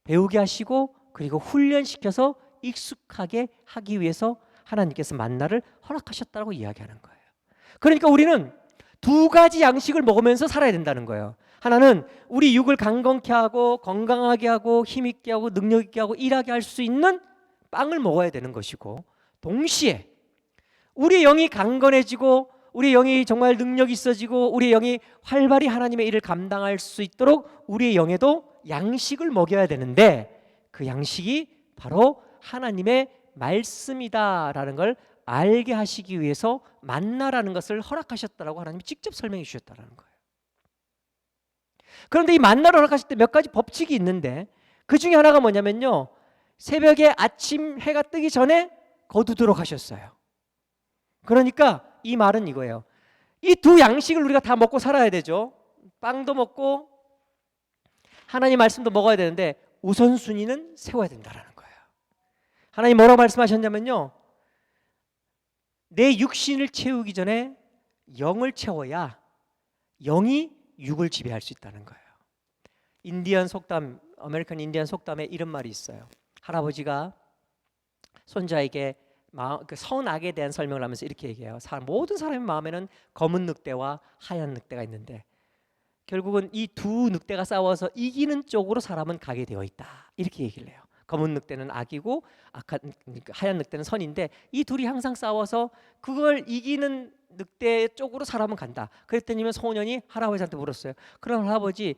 배우게 하시고 그리고 훈련시켜서 익숙하게 하기 위해서 하나님께서 만나를 허락하셨다고 이야기하는 거예요. 그러니까 우리는 두 가지 양식을 먹으면서 살아야 된다는 거예요. 하나는 우리 육을 강건케 하고 건강하게 하고 힘있게 하고 능력 있게 하고 일하게 할 수 있는 빵을 먹어야 되는 것이고, 동시에 우리 영이 강건해지고 우리 영이 정말 능력 있어지고 우리 영이 활발히 하나님의 일을 감당할 수 있도록 우리의 영에도 양식을 먹여야 되는데 그 양식이 바로 하나님의 말씀이다라는 걸 알게 하시기 위해서 만나라는 것을 허락하셨다라고 하나님이 직접 설명해 주셨다라는 거예요. 그런데 이 만나를 허락하실 때 몇 가지 법칙이 있는데 그 중에 하나가 뭐냐면요, 새벽에 아침 해가 뜨기 전에 거두도록 하셨어요. 그러니까 이 말은 이거예요. 이 두 양식을 우리가 다 먹고 살아야 되죠. 빵도 먹고 하나님 말씀도 먹어야 되는데 우선순위는 세워야 된다라는 거예요. 하나님 뭐라고 말씀하셨냐면요, 내 육신을 채우기 전에 영을 채워야 영이 육을 지배할 수 있다는 거예요. 인디언 속담, 아메리칸 인디언 속담에 이런 말이 있어요. 할아버지가 손자에게 그 선악에 대한 설명을 하면서 이렇게 얘기해요. 모든 사람의 마음에는 검은 늑대와 하얀 늑대가 있는데 결국은 이 두 늑대가 싸워서 이기는 쪽으로 사람은 가게 되어 있다. 이렇게 얘기를 해요. 검은 늑대는 악이고 하얀 늑대는 선인데 이 둘이 항상 싸워서 그걸 이기는 늑대 쪽으로 사람은 간다. 그랬더니 소년이 할아버지한테 물었어요. 그럼 할아버지,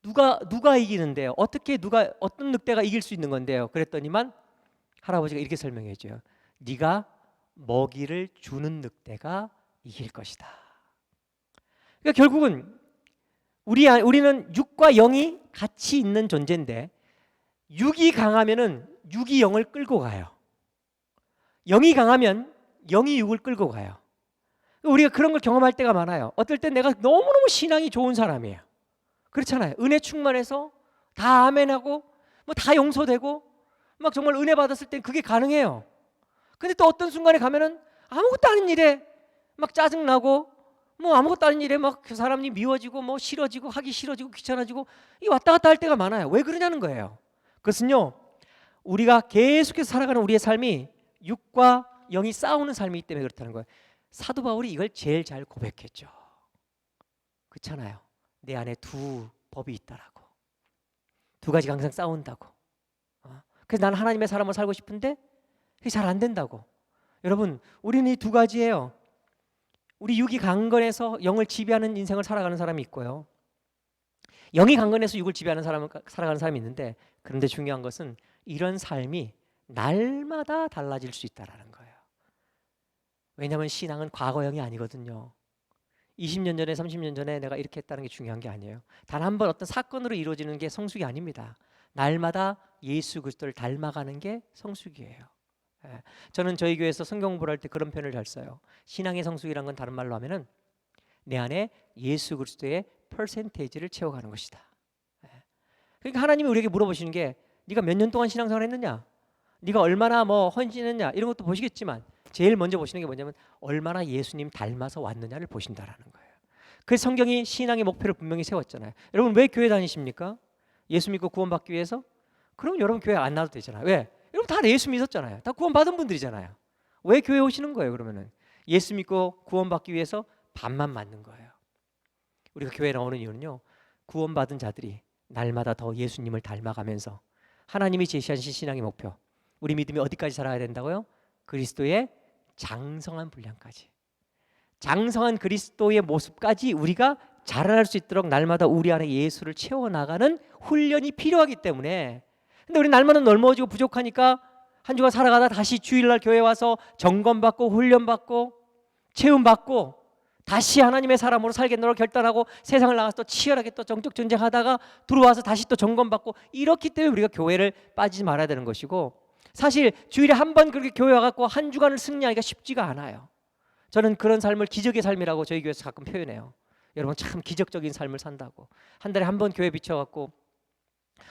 누가 이기는데요? 어떤 늑대가 이길 수 있는 건데요? 그랬더니만 할아버지가 이렇게 설명해 줘요. 네가 먹이를 주는 늑대가 이길 것이다. 그러니까 결국은 우리는 육과 영이 같이 있는 존재인데 육이 강하면은 육이 영을 끌고 가요. 영이 강하면 영이 육을 끌고 가요. 우리가 그런 걸 경험할 때가 많아요. 어떨 땐 내가 너무너무 신앙이 좋은 사람이에요. 그렇잖아요. 은혜 충만해서 다 아멘하고 뭐 다 용서되고 막 정말 은혜 받았을 땐 그게 가능해요. 근데 또 어떤 순간에 가면은 아무것도 아닌 일에 막 짜증나고 뭐 아무것도 아닌 일에 막 그 사람이 미워지고 뭐 싫어지고 하기 싫어지고 귀찮아지고 이 왔다 갔다 할 때가 많아요. 왜 그러냐는 거예요. 그것은요, 우리가 계속해서 살아가는 우리의 삶이 육과 영이 싸우는 삶이기 때문에 그렇다는 거예요. 사도 바울이 이걸 제일 잘 고백했죠. 그렇잖아요. 내 안에 두 법이 있다라고. 두 가지가 항상 싸운다고. 그래서 나는 하나님의 사람으로 살고 싶은데 그게 잘 안 된다고. 여러분, 우리는 이 두 가지예요. 우리 육이 강건해서 영을 지배하는 인생을 살아가는 사람이 있고요, 영이 강건해서 육을 지배하는 사람을 살아가는 사람이 있는데, 그런데 중요한 것은 이런 삶이 날마다 달라질 수 있다라는 거예요. 왜냐하면 신앙은 과거형이 아니거든요. 20년 전에 30년 전에 내가 이렇게 했다는 게 중요한 게 아니에요. 단 한 번 어떤 사건으로 이루어지는 게 성숙이 아닙니다. 날마다 예수 그리스도를 닮아가는 게 성숙이에요. 저는 저희 교회에서 성경 공부를 할 때 그런 표현을 잘 써요. 신앙의 성숙이란 건 다른 말로 하면은 내 안에 예수 그리스도의 퍼센테이지를 채워가는 것이다. 그러니까 하나님이 우리에게 물어보시는 게 네가 몇 년 동안 신앙생활 했느냐, 네가 얼마나 뭐 헌신했냐, 이런 것도 보시겠지만 제일 먼저 보시는 게 뭐냐면 얼마나 예수님 닮아서 왔느냐를 보신다라는 거예요. 그래서 성경이 신앙의 목표를 분명히 세웠잖아요. 여러분 왜 교회 다니십니까? 예수 믿고 구원받기 위해서? 그럼 여러분 교회 안 나와도 되잖아요. 왜? 여러분 다 예수 믿었잖아요. 다 구원받은 분들이잖아요. 왜 교회 오시는 거예요? 그러면은 예수 믿고 구원받기 위해서 밥만 맞는 거예요. 우리가 교회에 나오는 이유는요, 구원받은 자들이 날마다 더 예수님을 닮아가면서 하나님이 제시하신 신앙의 목표, 우리 믿음이 어디까지 자라야 된다고요? 그리스도의 장성한 분량까지, 장성한 그리스도의 모습까지 우리가 자라날 수 있도록 날마다 우리 안에 예수를 채워나가는 훈련이 필요하기 때문에. 근데 우리 날마다 넓어지고 부족하니까 한 주간 살아가다 다시 주일날 교회 와서 점검받고 훈련받고 체험받고 다시 하나님의 사람으로 살겠노라 결단하고 세상을 나가서 또 치열하게 또 정적 전쟁하다가 들어와서 다시 또 점검받고, 이렇기 때문에 우리가 교회를 빠지지 말아야 되는 것이고, 사실 주일에 한 번 그렇게 교회 와갖고 한 주간을 승리하기가 쉽지가 않아요. 저는 그런 삶을 기적의 삶이라고 저희 교회에서 가끔 표현해요. 여러분 참 기적적인 삶을 산다고. 한 달에 한 번 교회 비춰갖고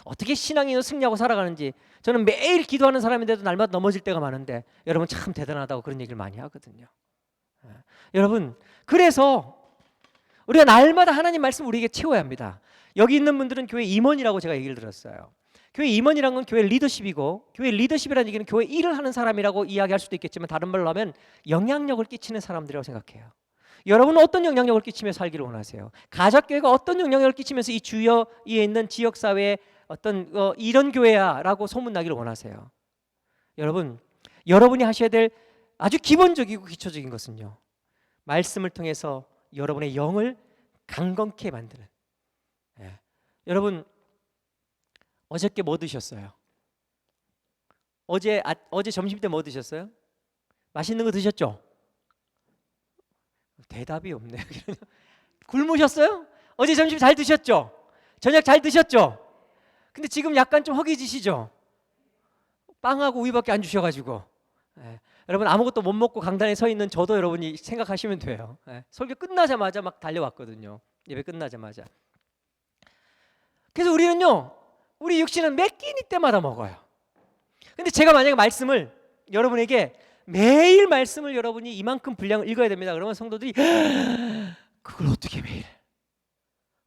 어떻게 신앙인으로 승리하고 살아가는지, 저는 매일 기도하는 사람인데도 날마다 넘어질 때가 많은데 여러분 참 대단하다고 그런 얘기를 많이 하거든요. 여러분, 그래서 우리가 날마다 하나님 말씀 우리에게 채워야 합니다. 여기 있는 분들은 교회 임원이라고 제가 얘기를 들었어요. 교회 임원이란 건 교회 리더십이고, 교회 리더십이라는 얘기는 교회 일을 하는 사람이라고 이야기할 수도 있겠지만 다른 말로 하면 영향력을 끼치는 사람들이라고 생각해요. 여러분은 어떤 영향력을 끼치며 살기를 원하세요? 가족교회가 어떤 영향력을 끼치면서 이 주위에 있는 지역사회에 어떤 이런 교회야 라고 소문나기를 원하세요? 여러분, 여러분이 하셔야 될 아주 기본적이고 기초적인 것은요, 말씀을 통해서 여러분의 영을 강건케 만드는. 여러분 어저께 뭐 드셨어요? 어제 점심 때 뭐 드셨어요? 맛있는 거 드셨죠? 대답이 없네요. 굶으셨어요? 어제 점심 잘 드셨죠? 저녁 잘 드셨죠? 근데 지금 약간 좀 허기지시죠? 빵하고 우유밖에 안 주셔가지고. 여러분 아무것도 못 먹고 강단에 서 있는 저도 여러분이 생각하시면 돼요. 설교 끝나자마자 막 달려왔거든요. 예배 끝나자마자. 그래서 우리는요, 우리 육신은 매 끼니 때마다 먹어요. 근데 제가 만약에 말씀을 여러분에게 매일 말씀을 여러분이 이만큼 분량을 읽어야 됩니다. 그러면 성도들이 그걸 어떻게 매일?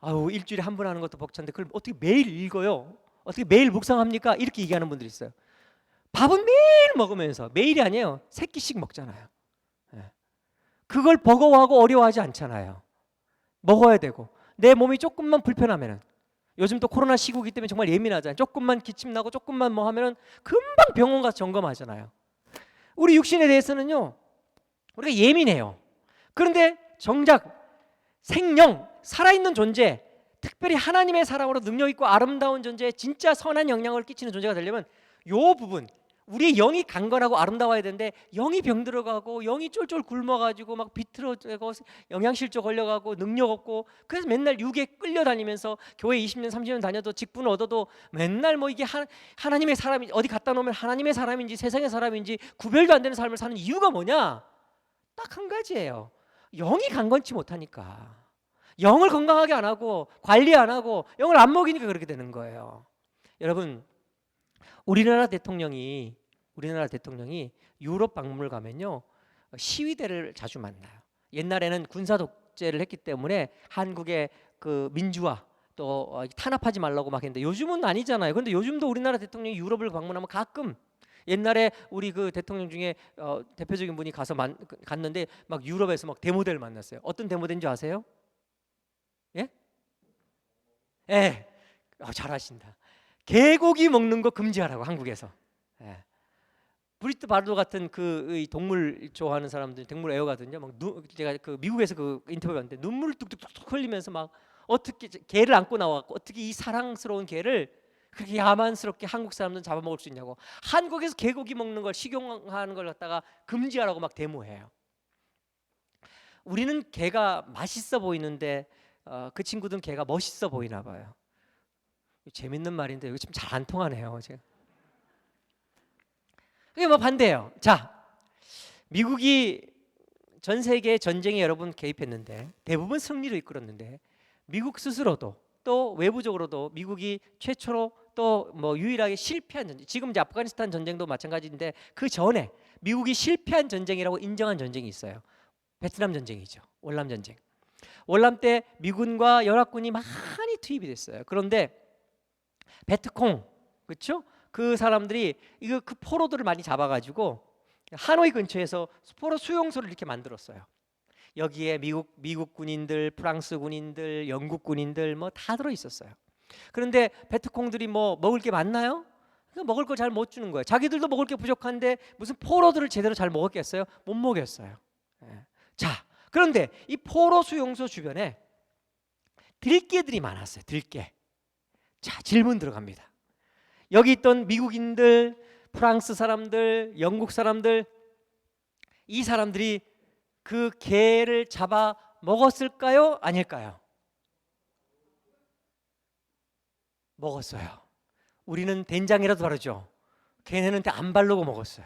아유, 일주일에 한 번 하는 것도 벅찬데 그걸 어떻게 매일 읽어요? 어떻게 매일 묵상합니까? 이렇게 얘기하는 분들이 있어요. 밥은 매일 먹으면서, 매일이 아니에요, 3끼씩 먹잖아요. 그걸 버거워하고 어려워하지 않잖아요. 먹어야 되고, 내 몸이 조금만 불편하면은, 요즘 또 코로나 시국이기 때문에 정말 예민하잖아요. 조금만 기침 나고 조금만 뭐 하면은 금방 병원 가서 점검하잖아요. 우리 육신에 대해서는요, 우리가 예민해요. 그런데 정작 생명, 살아있는 존재, 특별히 하나님의 사랑으로 능력있고 아름다운 존재, 진짜 선한 영향을 끼치는 존재가 되려면 요 부분, 우리의 영이 강건하고 아름다워야 되는데 영이 병들어가고 영이 쫄쫄 굶어가지고 막 비틀어지고 영양실조 걸려가고 능력 없고, 그래서 맨날 육에 끌려다니면서 교회 20년 30년 다녀도 직분 얻어도 맨날 뭐 이게 하나님의 사람이 어디 갖다 놓으면 하나님의 사람인지 세상의 사람인지 구별도 안 되는 삶을 사는 이유가 뭐냐? 딱 한 가지예요. 영이 강건치 못하니까. 영을 건강하게 안 하고 관리 안 하고 영을 안 먹이니까 그렇게 되는 거예요. 여러분, 우리나라 대통령이 우리나라 대통령이 유럽 방문을 가면요 시위대를 자주 만나요. 옛날에는 군사 독재를 했기 때문에 한국의 그 민주화 또 탄압하지 말라고 막 했는데 요즘은 아니잖아요. 그런데 요즘도 우리나라 대통령이 유럽을 방문하면 가끔 옛날에 우리 그 대통령 중에 대표적인 분이 갔는데 막 유럽에서 막 데모대를 만났어요. 어떤 데모대인지 아세요? 예? 예. 잘하신다. 개고기 먹는 거 금지하라고 한국에서. 예. 브리트 바르도 같은 그 동물 좋아하는 사람들, 동물 애호가든요. 제가 그 미국에서 그 인터뷰 봤는데 눈물을 뚝뚝뚝 흘리면서 막 어떻게 개를 안고 나와갖고 어떻게 이 사랑스러운 개를 그렇게 야만스럽게 한국 사람들은 잡아먹을 수 있냐고. 한국에서 개고기 먹는 걸 식용하는 걸 갖다가 금지하라고 막 데모해요. 우리는 개가 맛있어 보이는데 그 친구들은 개가 멋있어 보이나 봐요. 재밌는 말인데 이거 좀 잘 안 통하네요. 제가. 그게 뭐 반대예요. 자, 미국이 전 세계 전쟁에 여러 번 개입했는데 대부분 승리로 이끌었는데 미국 스스로도 또 외부적으로도 미국이 최초로 또 뭐 유일하게 실패한 전쟁, 지금 이제 아프가니스탄 전쟁도 마찬가지인데 그 전에 미국이 실패한 전쟁이라고 인정한 전쟁이 있어요. 베트남 전쟁이죠. 월남 전쟁. 월남 때 미군과 연합군이 많이 투입이 됐어요. 그런데 베트콩, 그렇죠? 그 사람들이 이거 그 포로들을 많이 잡아가지고 하노이 근처에서 포로 수용소를 이렇게 만들었어요. 여기에 미국 군인들, 프랑스 군인들, 영국 군인들 뭐 다 들어 있었어요. 그런데 베트콩들이 뭐 먹을 게 많나요? 먹을 걸 잘 못 주는 거예요. 자기들도 먹을 게 부족한데 무슨 포로들을 제대로 잘 먹었겠어요? 못 먹였어요. 예. 자, 그런데 이 포로 수용소 주변에 들개들이 많았어요. 들개. 자, 질문 들어갑니다. 여기 있던 미국인들, 프랑스 사람들, 영국 사람들, 이 사람들이 그 개를 잡아 먹었을까요? 아닐까요? 먹었어요. 우리는 된장이라도 바르죠. 걔네는 안 바르고 먹었어요.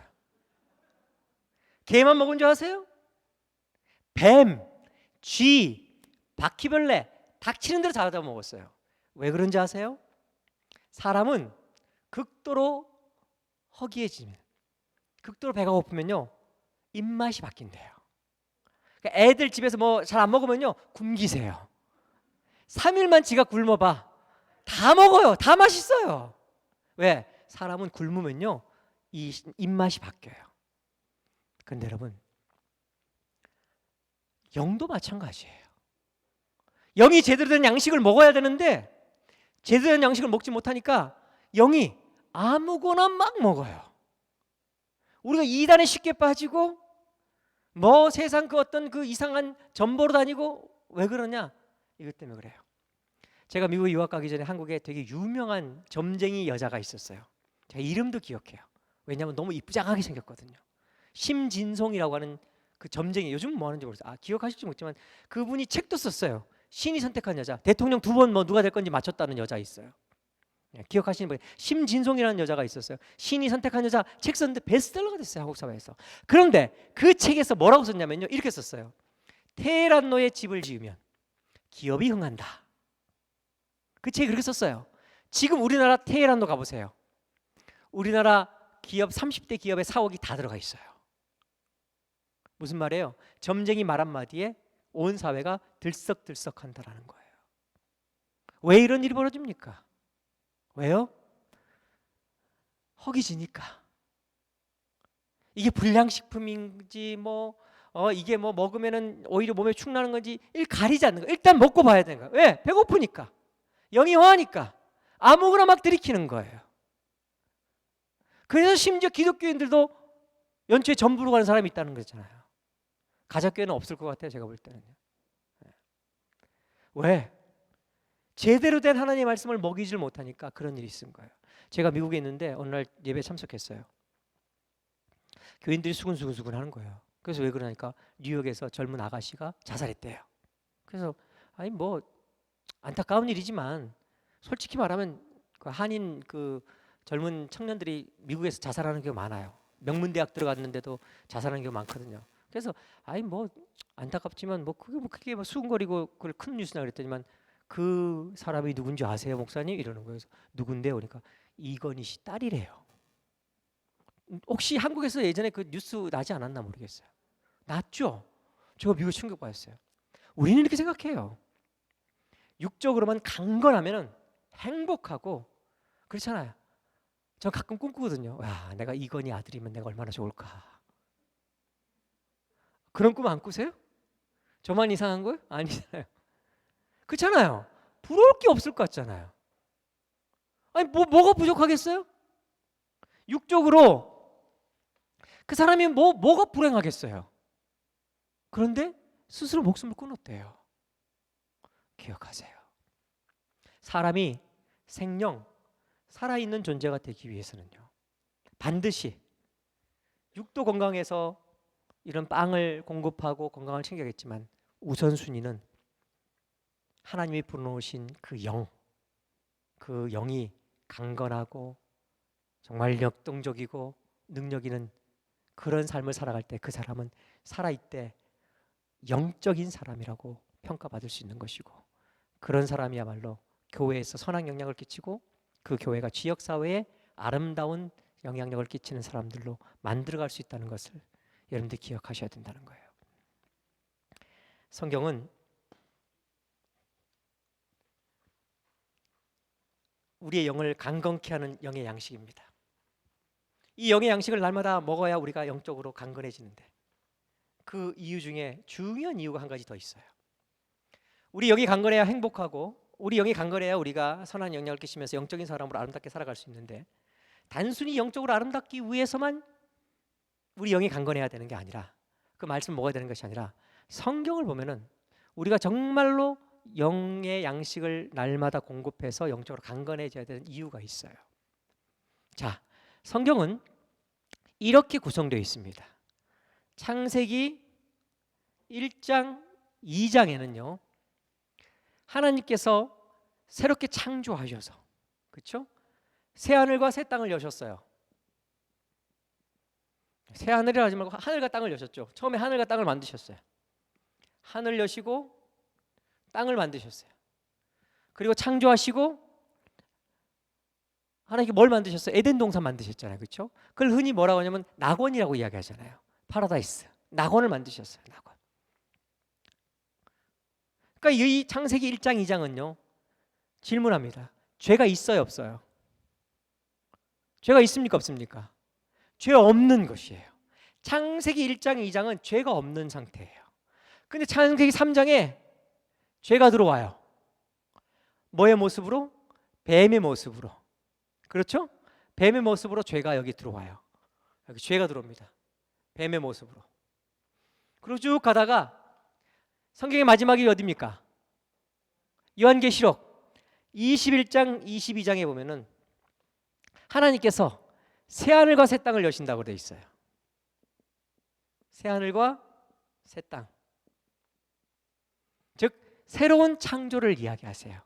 개만 먹은 줄 아세요? 뱀, 쥐, 바퀴벌레 닥치는 대로 다 먹었어요. 왜 그런지 아세요? 사람은 극도로 허기해지면, 극도로 배가 고프면요 입맛이 바뀐대요. 그러니까 애들 집에서 뭐 잘 안 먹으면요 굶기세요. 3일만 지가 굶어봐. 다 먹어요. 다 맛있어요. 왜? 사람은 굶으면요 이 입맛이 바뀌어요. 그런데 여러분, 영도 마찬가지예요. 영이 제대로 된 양식을 먹어야 되는데 제대로 된 양식을 먹지 못하니까 영이 아무거나 막 먹어요. 우리가 이단에 쉽게 빠지고 뭐 세상 그 어떤 그 이상한 전보로 다니고. 왜 그러냐? 이것 때문에 그래요. 제가 미국에 유학 가기 전에 한국에 되게 유명한 점쟁이 여자가 있었어요. 제가 이름도 기억해요. 왜냐하면 너무 이쁘장하게 생겼거든요. 심진송이라고 하는 그 점쟁이, 요즘 뭐 하는지 모르겠어요. 기억하실지 모르지만 그분이 책도 썼어요. 신이 선택한 여자, 대통령 2번 뭐 누가 될 건지 맞췄다는 여자 있어요. 기억하시는 분, 심진송이라는 여자가 있었어요. 신이 선택한 여자 책 썼는데 베스트셀러가 됐어요, 한국 사회에서. 그런데 그 책에서 뭐라고 썼냐면요, 이렇게 썼어요. 테헤란로에 집을 지으면 기업이 흥한다. 그 책이 그렇게 썼어요. 지금 우리나라 테헤란로 가보세요. 우리나라 기업 30대 기업의 사옥이 다 들어가 있어요. 무슨 말이에요? 점쟁이 말 한마디에 온 사회가 들썩들썩한다라는 거예요. 왜 이런 일이 벌어집니까? 왜요? 허기지니까. 이게 불량식품인지 이게 뭐 먹으면은 오히려 몸에 축나는 건지 가리지 않는 거예요. 일단 먹고 봐야 되는 거예요. 왜? 배고프니까. 영이 허하니까 아무거나 막 들이키는 거예요. 그래서 심지어 기독교인들도 연초에 전부로 가는 사람이 있다는 거잖아요. 가족교회는 없을 것 같아요, 제가 볼 때는요. 왜? 제대로 된 하나님의 말씀을 먹이질 못하니까 그런 일이 있은 거예요. 제가 미국에 있는데 어느 날 예배에 참석했어요. 교인들이 수근수근 하는 거예요. 그래서 왜 그러니까 뉴욕에서 젊은 아가씨가 자살했대요. 그래서 아니 뭐 안타까운 일이지만 솔직히 말하면 그 한인 그 젊은 청년들이 미국에서 자살하는 경우가 많아요. 명문대학 들어갔는데도 자살하는 경우가 많거든요. 그래서 아니 뭐 안타깝지만 뭐 그게 뭐 수근거리고 그걸 큰 뉴스나 그랬더니만 그 사람이 누군지 아세요, 목사님? 이러는 거예요. 그래서 누군데요? 그러니까 이건희 씨 딸이래요. 혹시 한국에서 예전에 그 뉴스 나지 않았나 모르겠어요. 났죠? 제가 미국에 충격받았어요. 우리는 이렇게 생각해요. 육적으로만 강건하면 행복하고 그렇잖아요. 저 가끔 꿈꾸거든요. 야, 내가 이건희 아들이면 내가 얼마나 좋을까. 그런 꿈 안 꾸세요? 저만 이상한 거예요? 아니잖아요. 그렇잖아요. 부러울 게 없을 것 같잖아요. 아니 뭐가 부족하겠어요? 육적으로 그 사람이 뭐가 불행하겠어요? 그런데 스스로 목숨을 끊었대요. 기억하세요. 사람이 생명, 살아있는 존재가 되기 위해서는요, 반드시 육도 건강해서 이런 빵을 공급하고 건강을 챙겨야겠지만 우선순위는 하나님이 불러오신 그 영, 그 영이 강건하고 정말 역동적이고 능력 있는 그런 삶을 살아갈 때 그 사람은 살아있되 영적인 사람이라고 평가받을 수 있는 것이고, 그런 사람이야말로 교회에서 선한 영향을 끼치고 그 교회가 지역사회에 아름다운 영향력을 끼치는 사람들로 만들어갈 수 있다는 것을 여러분들 기억하셔야 된다는 거예요. 성경은 우리의 영을 강건케 하는 영의 양식입니다. 이 영의 양식을 날마다 먹어야 우리가 영적으로 강건해지는데, 그 이유 중에 중요한 이유가 한 가지 더 있어요. 우리 영이 강건해야 행복하고, 우리 영이 강건해야 우리가 선한 영향을 끼치면서 영적인 사람으로 아름답게 살아갈 수 있는데, 단순히 영적으로 아름답기 위해서만 우리 영이 강건해야 되는 게 아니라, 그 말씀 먹어야 되는 것이 아니라, 성경을 보면은 우리가 정말로 영의 양식을 날마다 공급해서 영적으로 강건해져야 되는 이유가 있어요. 자, 성경은 이렇게 구성되어 있습니다. 창세기 1장 2장에는요 하나님께서 새롭게 창조하셔서, 그렇죠? 새 하늘과 새 땅을 여셨어요. 새 하늘이라 하지 말고 하늘과 땅을 여셨죠. 처음에 하늘과 땅을 만드셨어요. 하늘 여시고 땅을 만드셨어요. 그리고 창조하시고 하나님께 뭘 만드셨어요? 에덴 동산 만드셨잖아요. 그렇죠? 그걸 흔히 뭐라고 하냐면 낙원이라고 이야기하잖아요. 파라다이스. 낙원을 만드셨어요. 낙원. 그러니까 이 창세기 1장 2장은요 질문합니다. 죄가 있어요, 없어요? 죄가 있습니까, 없습니까? 죄 없는 것이에요. 창세기 1장 2장은 죄가 없는 상태예요. 근데 창세기 3장에 죄가 들어와요. 뭐의 모습으로? 뱀의 모습으로. 그렇죠? 뱀의 모습으로 죄가 여기 들어와요. 여기 죄가 들어옵니다. 뱀의 모습으로. 그리고 쭉 가다가 성경의 마지막이 어디입니까? 요한계시록 21장 22장에 보면은 하나님께서 새 하늘과 새 땅을 여신다고 되어 있어요. 새 하늘과 새 땅. 즉 새로운 창조를 이야기하세요.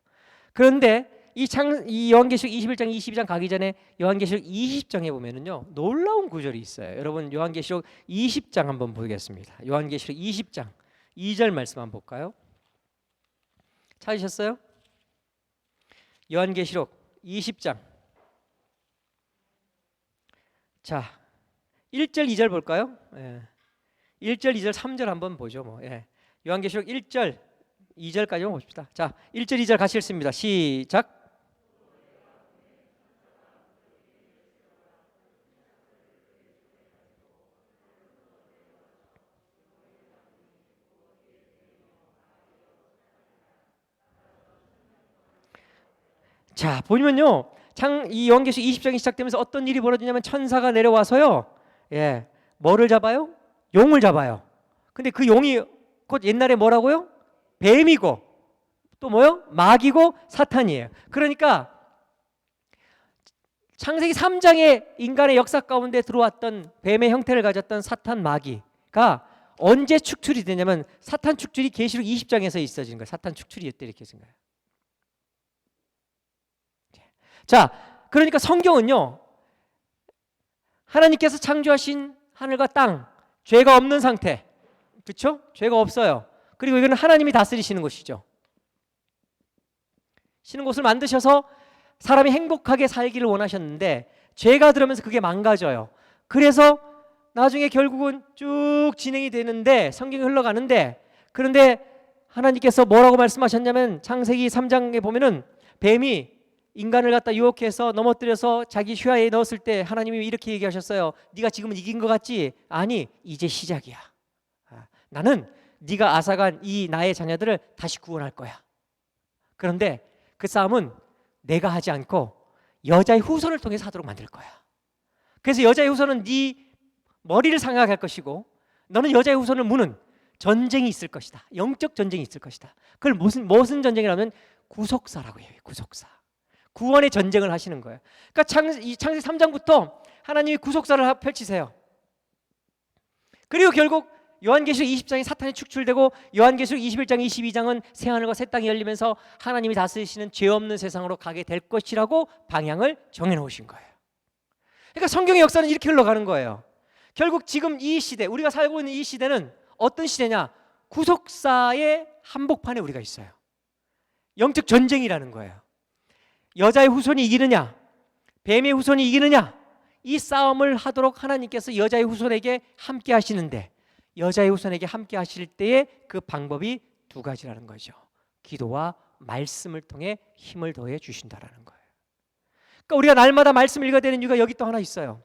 그런데 이 요한계시록 21장 22장 가기 전에 요한계시록 20장에 보면은요 놀라운 구절이 있어요. 여러분 요한계시록 20장 한번 보겠습니다. 요한계시록 20장 2절 말씀 한번 볼까요? 찾으셨어요? 요한계시록 20장. 자, 1절 2절 볼까요? 예. 1절 2절 3절 한번 보죠. 뭐. 예. 요한계시록 1절 2절까지만 봅시다. 자, 1절 2절 같이 읽습니다. 시작. 자, 보면요. 이 요한계시록 20장이 시작되면서 어떤 일이 벌어지냐면 천사가 내려와서요. 예. 뭐를 잡아요? 용을 잡아요. 근데 그 용이 곧 옛날에 뭐라고요? 뱀이고 또 뭐요? 마귀고 사탄이에요. 그러니까 창세기 3장의 인간의 역사 가운데 들어왔던 뱀의 형태를 가졌던 사탄 마귀가 언제 축출이 되냐면 사탄 축출이 계시록 20장에서 있어진 거예요. 사탄 축출이 이때 이렇게 된 거예요. 자, 그러니까 성경은요 하나님께서 창조하신 하늘과 땅, 죄가 없는 상태, 그렇죠? 죄가 없어요. 그리고 이거는 하나님이 다스리시는 것이죠. 시는 곳을 만드셔서 사람이 행복하게 살기를 원하셨는데 죄가 들어오면서 그게 망가져요. 그래서 나중에 결국은 쭉 진행이 되는데, 성경이 흘러가는데, 그런데 하나님께서 뭐라고 말씀하셨냐면 창세기 3장에 보면은 뱀이 인간을 갖다 유혹해서 넘어뜨려서 자기 휘하에 넣었을 때 하나님이 이렇게 얘기하셨어요. 네가 지금은 이긴 것 같지? 아니, 이제 시작이야. 나는 네가 앗아간 이 나의 자녀들을 다시 구원할 거야. 그런데 그 싸움은 내가 하지 않고 여자의 후손을 통해서 하도록 만들 거야. 그래서 여자의 후손은 네 머리를 상하게 할 것이고, 너는 여자의 후손을 무는 전쟁이 있을 것이다. 영적 전쟁이 있을 것이다. 그걸 무슨 전쟁이라면 구속사라고 해요. 구속사. 구원의 전쟁을 하시는 거예요. 그러니까 창세기 3장부터 하나님이 구속사를 펼치세요. 그리고 결국 요한계시록 20장이 사탄이 축출되고, 요한계시록 21장 22장은 새 하늘과 새 땅이 열리면서 하나님이 다스리시는 죄 없는 세상으로 가게 될 것이라고 방향을 정해놓으신 거예요. 그러니까 성경의 역사는 이렇게 흘러가는 거예요. 결국 지금 이 시대, 우리가 살고 있는 이 시대는 어떤 시대냐? 구속사의 한복판에 우리가 있어요. 영적 전쟁이라는 거예요. 여자의 후손이 이기느냐, 뱀의 후손이 이기느냐, 이 싸움을 하도록 하나님께서 여자의 후손에게 함께 하시는데, 여자의 후손에게 함께 하실 때의 그 방법이 두 가지라는 거죠. 기도와 말씀을 통해 힘을 더해 주신다라는 거예요. 그러니까 우리가 날마다 말씀을 읽어야 되는 이유가 여기 또 하나 있어요.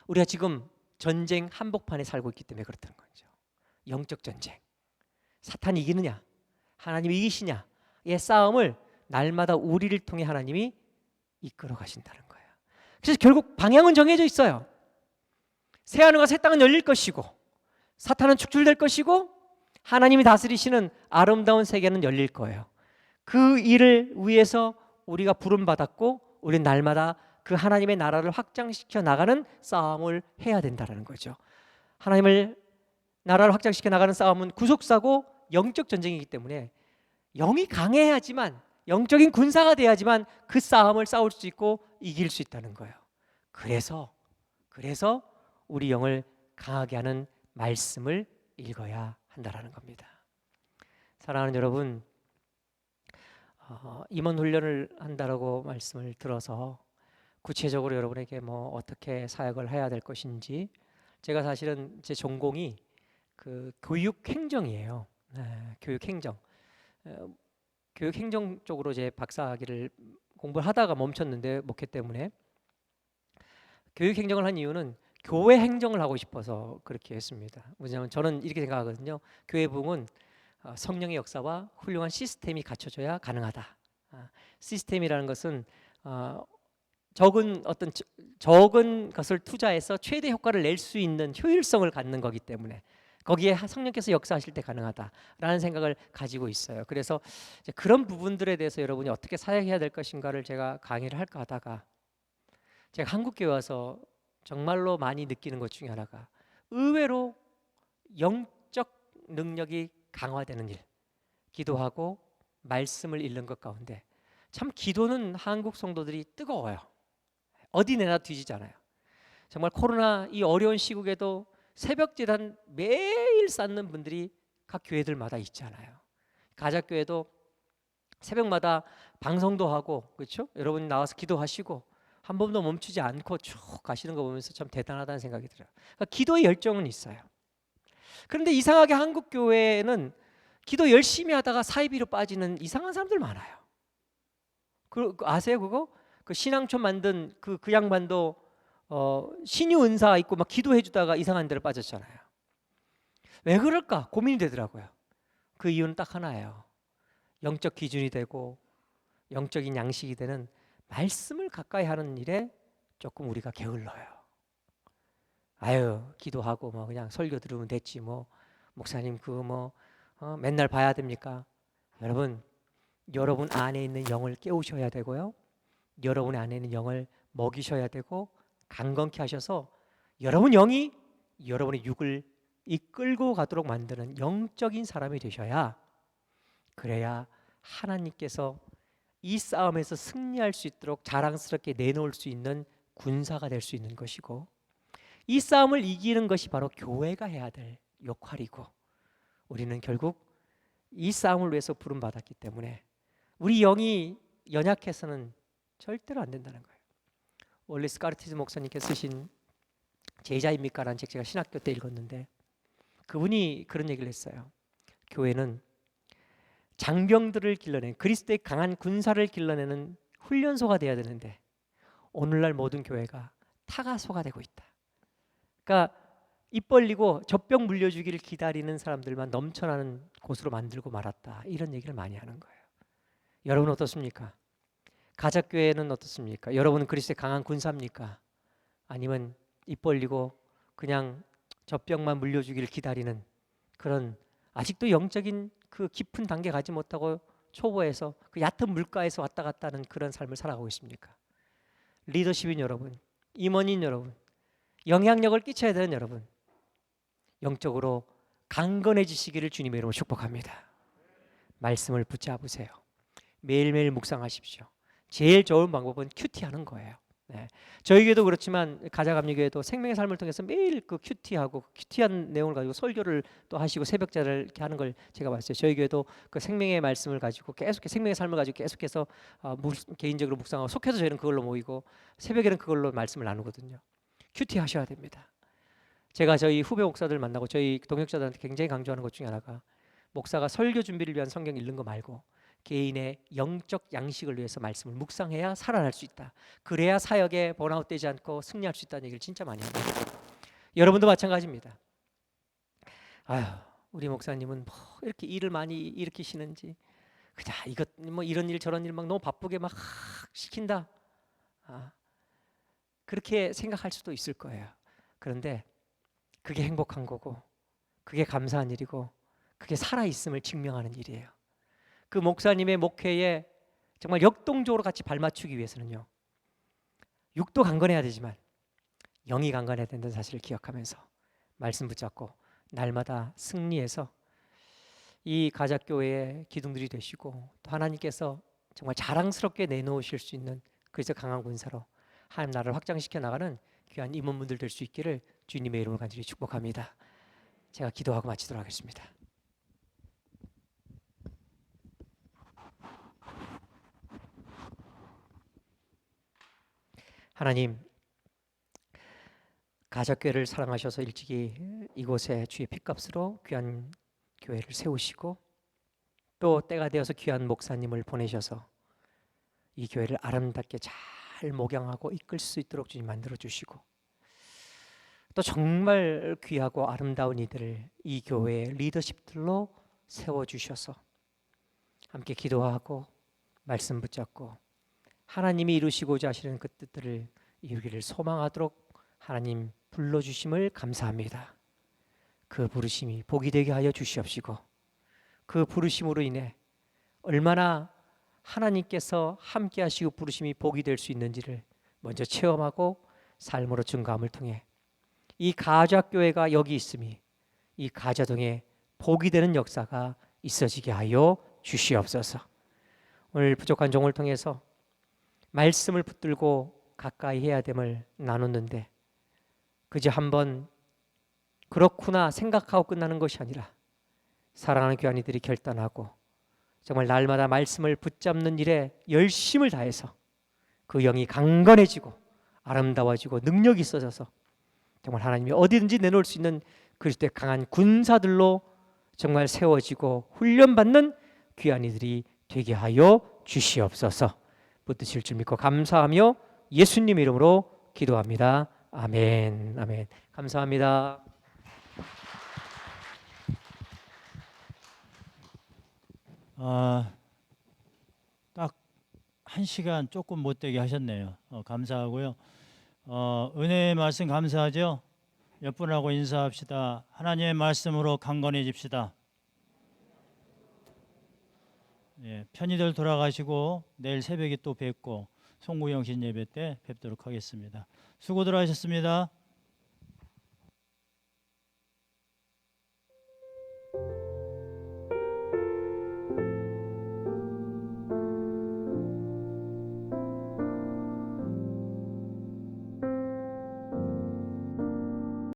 우리가 지금 전쟁 한복판에 살고 있기 때문에 그렇다는 거죠. 영적 전쟁. 사탄이 이기느냐, 하나님이 이기시냐의 싸움을 날마다 우리를 통해 하나님이 이끌어 가신다는 거예요. 그래서 결국 방향은 정해져 있어요. 새 하늘과 새 땅은 열릴 것이고, 사탄은 축출될 것이고, 하나님이 다스리시는 아름다운 세계는 열릴 거예요. 그 일을 위해서 우리가 부름받았고, 우리는 날마다 그 하나님의 나라를 확장시켜 나가는 싸움을 해야 된다는 거죠. 하나님을 나라를 확장시켜 나가는 싸움은 구속사고 영적 전쟁이기 때문에 영이 강해야지만, 영적인 군사가 돼야지만 그 싸움을 싸울 수 있고 이길 수 있다는 거예요. 그래서 우리 영을 강하게 하는 말씀을 읽어야 한다라는 겁니다. 사랑하는 여러분, 임원 훈련을 한다라고 말씀을 들어서 구체적으로 여러분에게 뭐 어떻게 사역을 해야 될 것인지, 제가 사실은 제 전공이 그 교육행정이에요. 교육행정. 교육행정 쪽으로 제 박사학위를 공부를 하다가 멈췄는데, 목회 때문에. 교육행정을 한 이유는 교회 행정을 하고 싶어서 그렇게 했습니다. 왜냐하면 저는 이렇게 생각하거든요. 교회 부흥은 성령의 역사와 훌륭한 시스템이 갖춰져야 가능하다. 시스템이라는 것은 적은 것을 투자해서 최대 효과를 낼 수 있는 효율성을 갖는 거기 때문에 거기에 성령께서 역사하실 때 가능하다라는 생각을 가지고 있어요. 그래서 이제 그런 부분들에 대해서 여러분이 어떻게 사역해야 될 것인가를 제가 강의를 할까 하다가, 제가 한국교회 와서 정말로 많이 느끼는 것 중에 하나가 의외로 영적 능력이 강화되는 일, 기도하고 말씀을 읽는 것 가운데 참 기도는 한국 성도들이 뜨거워요. 어디 내나 뒤지잖아요. 정말 코로나 이 어려운 시국에도 새벽 제단 매일 쌓는 분들이 각 교회들마다 있잖아요. 가작교회도 새벽마다 방송도 하고, 그렇죠? 여러분 나와서 기도하시고 한 번도 멈추지 않고 쭉 가시는 거 보면서 참 대단하다는 생각이 들어요. 그러니까 기도의 열정은 있어요. 그런데 이상하게 한국 교회는 기도 열심히 하다가 사이비로 빠지는 이상한 사람들 많아요. 아세요 그거? 그 신앙촌 만든 그 양반도 신유 은사 있고 막 기도해 주다가 이상한 데로 빠졌잖아요. 왜 그럴까 고민이 되더라고요. 그 이유는 딱 하나예요. 영적 기준이 되고 영적인 양식이 되는 말씀을 가까이 하는 일에 조금 우리가 게을러요. 아유, 기도하고 뭐 그냥 설교 들으면 됐지 뭐 목사님 맨날 봐야 됩니까? 여러분 안에 있는 영을 깨우셔야 되고요. 여러분 안에 있는 영을 먹이셔야 되고 강건케 하셔서 여러분 영이 여러분의 육을 이끌고 가도록 만드는 영적인 사람이 되셔야, 그래야 하나님께서 이 싸움에서 승리할 수 있도록 자랑스럽게 내놓을 수 있는 군사가 될 수 있는 것이고, 이 싸움을 이기는 것이 바로 교회가 해야 될 역할이고, 우리는 결국 이 싸움을 위해서 부름받았기 때문에 우리 영이 연약해서는 절대로 안 된다는 거예요. 월리스 가르티즈 목사님께서 쓰신 제자입니까? 라는 책 제가 신학교 때 읽었는데 그분이 그런 얘기를 했어요. 교회는 장병들을 길러내는, 그리스도의 강한 군사를 길러내는 훈련소가 돼야 되는데 오늘날 모든 교회가 타가소가 되고 있다. 그러니까 입 벌리고 젖병 물려주기를 기다리는 사람들만 넘쳐나는 곳으로 만들고 말았다. 이런 얘기를 많이 하는 거예요. 여러분 어떻습니까? 가작교회는 어떻습니까? 여러분은 그리스도의 강한 군사입니까? 아니면 입 벌리고 그냥 젖병만 물려주기를 기다리는 그런, 아직도 영적인 그 깊은 단계 가지 못하고 초보에서 그 얕은 물가에서 왔다 갔다 하는 그런 삶을 살아가고 있습니까? 리더십인 여러분, 임원인 여러분, 영향력을 끼쳐야 되는 여러분, 영적으로 강건해지시기를 주님의 이름으로 축복합니다. 말씀을 붙잡으세요. 매일매일 묵상하십시오. 제일 좋은 방법은 큐티하는 거예요. 네. 저희 교회도 그렇지만 가자감리교회도 생명의 삶을 통해서 매일 그 큐티하고 큐티한 내용을 가지고 설교를 또 하시고 새벽자를 이렇게 하는 걸 제가 봤어요. 저희 교회도 그 생명의 말씀을 가지고 계속 생명의 삶을 가지고 계속해서 개인적으로 묵상하고, 속해서 저희는 그걸로 모이고 새벽에는 그걸로 말씀을 나누거든요. 큐티하셔야 됩니다. 제가 저희 후배 목사들 만나고 저희 동역자들한테 굉장히 강조하는 것 중에 하나가, 목사가 설교 준비를 위한 성경 읽는 거 말고 개인의 영적 양식을 위해서 말씀을 묵상해야 살아날 수 있다. 그래야 사역에 번아웃 되지 않고 승리할 수 있다는 얘기를 진짜 많이 합니다. 여러분도 마찬가지입니다. 아유, 우리 목사님은 뭐 이렇게 일을 많이 일으키시는지, 그냥 이것 뭐 이런 일 저런 일 막 너무 바쁘게 막 시킨다. 그렇게 생각할 수도 있을 거예요. 그런데 그게 행복한 거고, 그게 감사한 일이고, 그게 살아있음을 증명하는 일이에요. 그 목사님의 목회에 정말 역동적으로 같이 발맞추기 위해서는요, 육도 강건해야 되지만 영이 강건해야 된다는 사실을 기억하면서 말씀 붙잡고 날마다 승리해서 이 가작교회의 기둥들이 되시고, 또 하나님께서 정말 자랑스럽게 내놓으실 수 있는 그래서 강한 군사로 하나님 나라를 확장시켜 나가는 귀한 임원분들 될 수 있기를 주님의 이름으로 간절히 축복합니다. 제가 기도하고 마치도록 하겠습니다. 하나님, 가작교회를 사랑하셔서 일찍이 이곳에 주의 핏값으로 귀한 교회를 세우시고, 또 때가 되어서 귀한 목사님을 보내셔서 이 교회를 아름답게 잘 목양하고 이끌 수 있도록 주님 만들어 주시고, 또 정말 귀하고 아름다운 이들을 이 교회의 리더십들로 세워주셔서 함께 기도하고 말씀 붙잡고 하나님이 이루시고자 하시는 그 뜻들을 이루기를 소망하도록 하나님 불러주심을 감사합니다. 그 부르심이 복이 되게 하여 주시옵시고, 그 부르심으로 인해 얼마나 하나님께서 함께 하시고 부르심이 복이 될 수 있는지를 먼저 체험하고 삶으로 증거함을 통해 이 가자교회가 여기 있음이 이 가자동에 복이 되는 역사가 있어지게 하여 주시옵소서. 오늘 부족한 종을 통해서 말씀을 붙들고 가까이 해야 됨을 나눴는데, 그저 한번 그렇구나 생각하고 끝나는 것이 아니라 사랑하는 귀한 이들이 결단하고 정말 날마다 말씀을 붙잡는 일에 열심을 다해서 그 영이 강건해지고 아름다워지고 능력이 있어져서 정말 하나님이 어디든지 내놓을 수 있는 그리스도의 강한 군사들로 정말 세워지고 훈련받는 귀한 이들이 되게 하여 주시옵소서. 붙드실 줄 믿고 감사하며 예수님 이름으로 기도합니다. 아멘. 아멘. 감사합니다. 딱 1시간 조금 못되게 하셨네요. 감사하고요. 은혜의 말씀 감사하죠. 몇 분하고 인사합시다. 하나님의 말씀으로 강건해집시다. 예, 편히들 돌아가시고 내일 새벽에 또 뵙고 송구영신 예배 때 뵙도록 하겠습니다. 수고들 하셨습니다.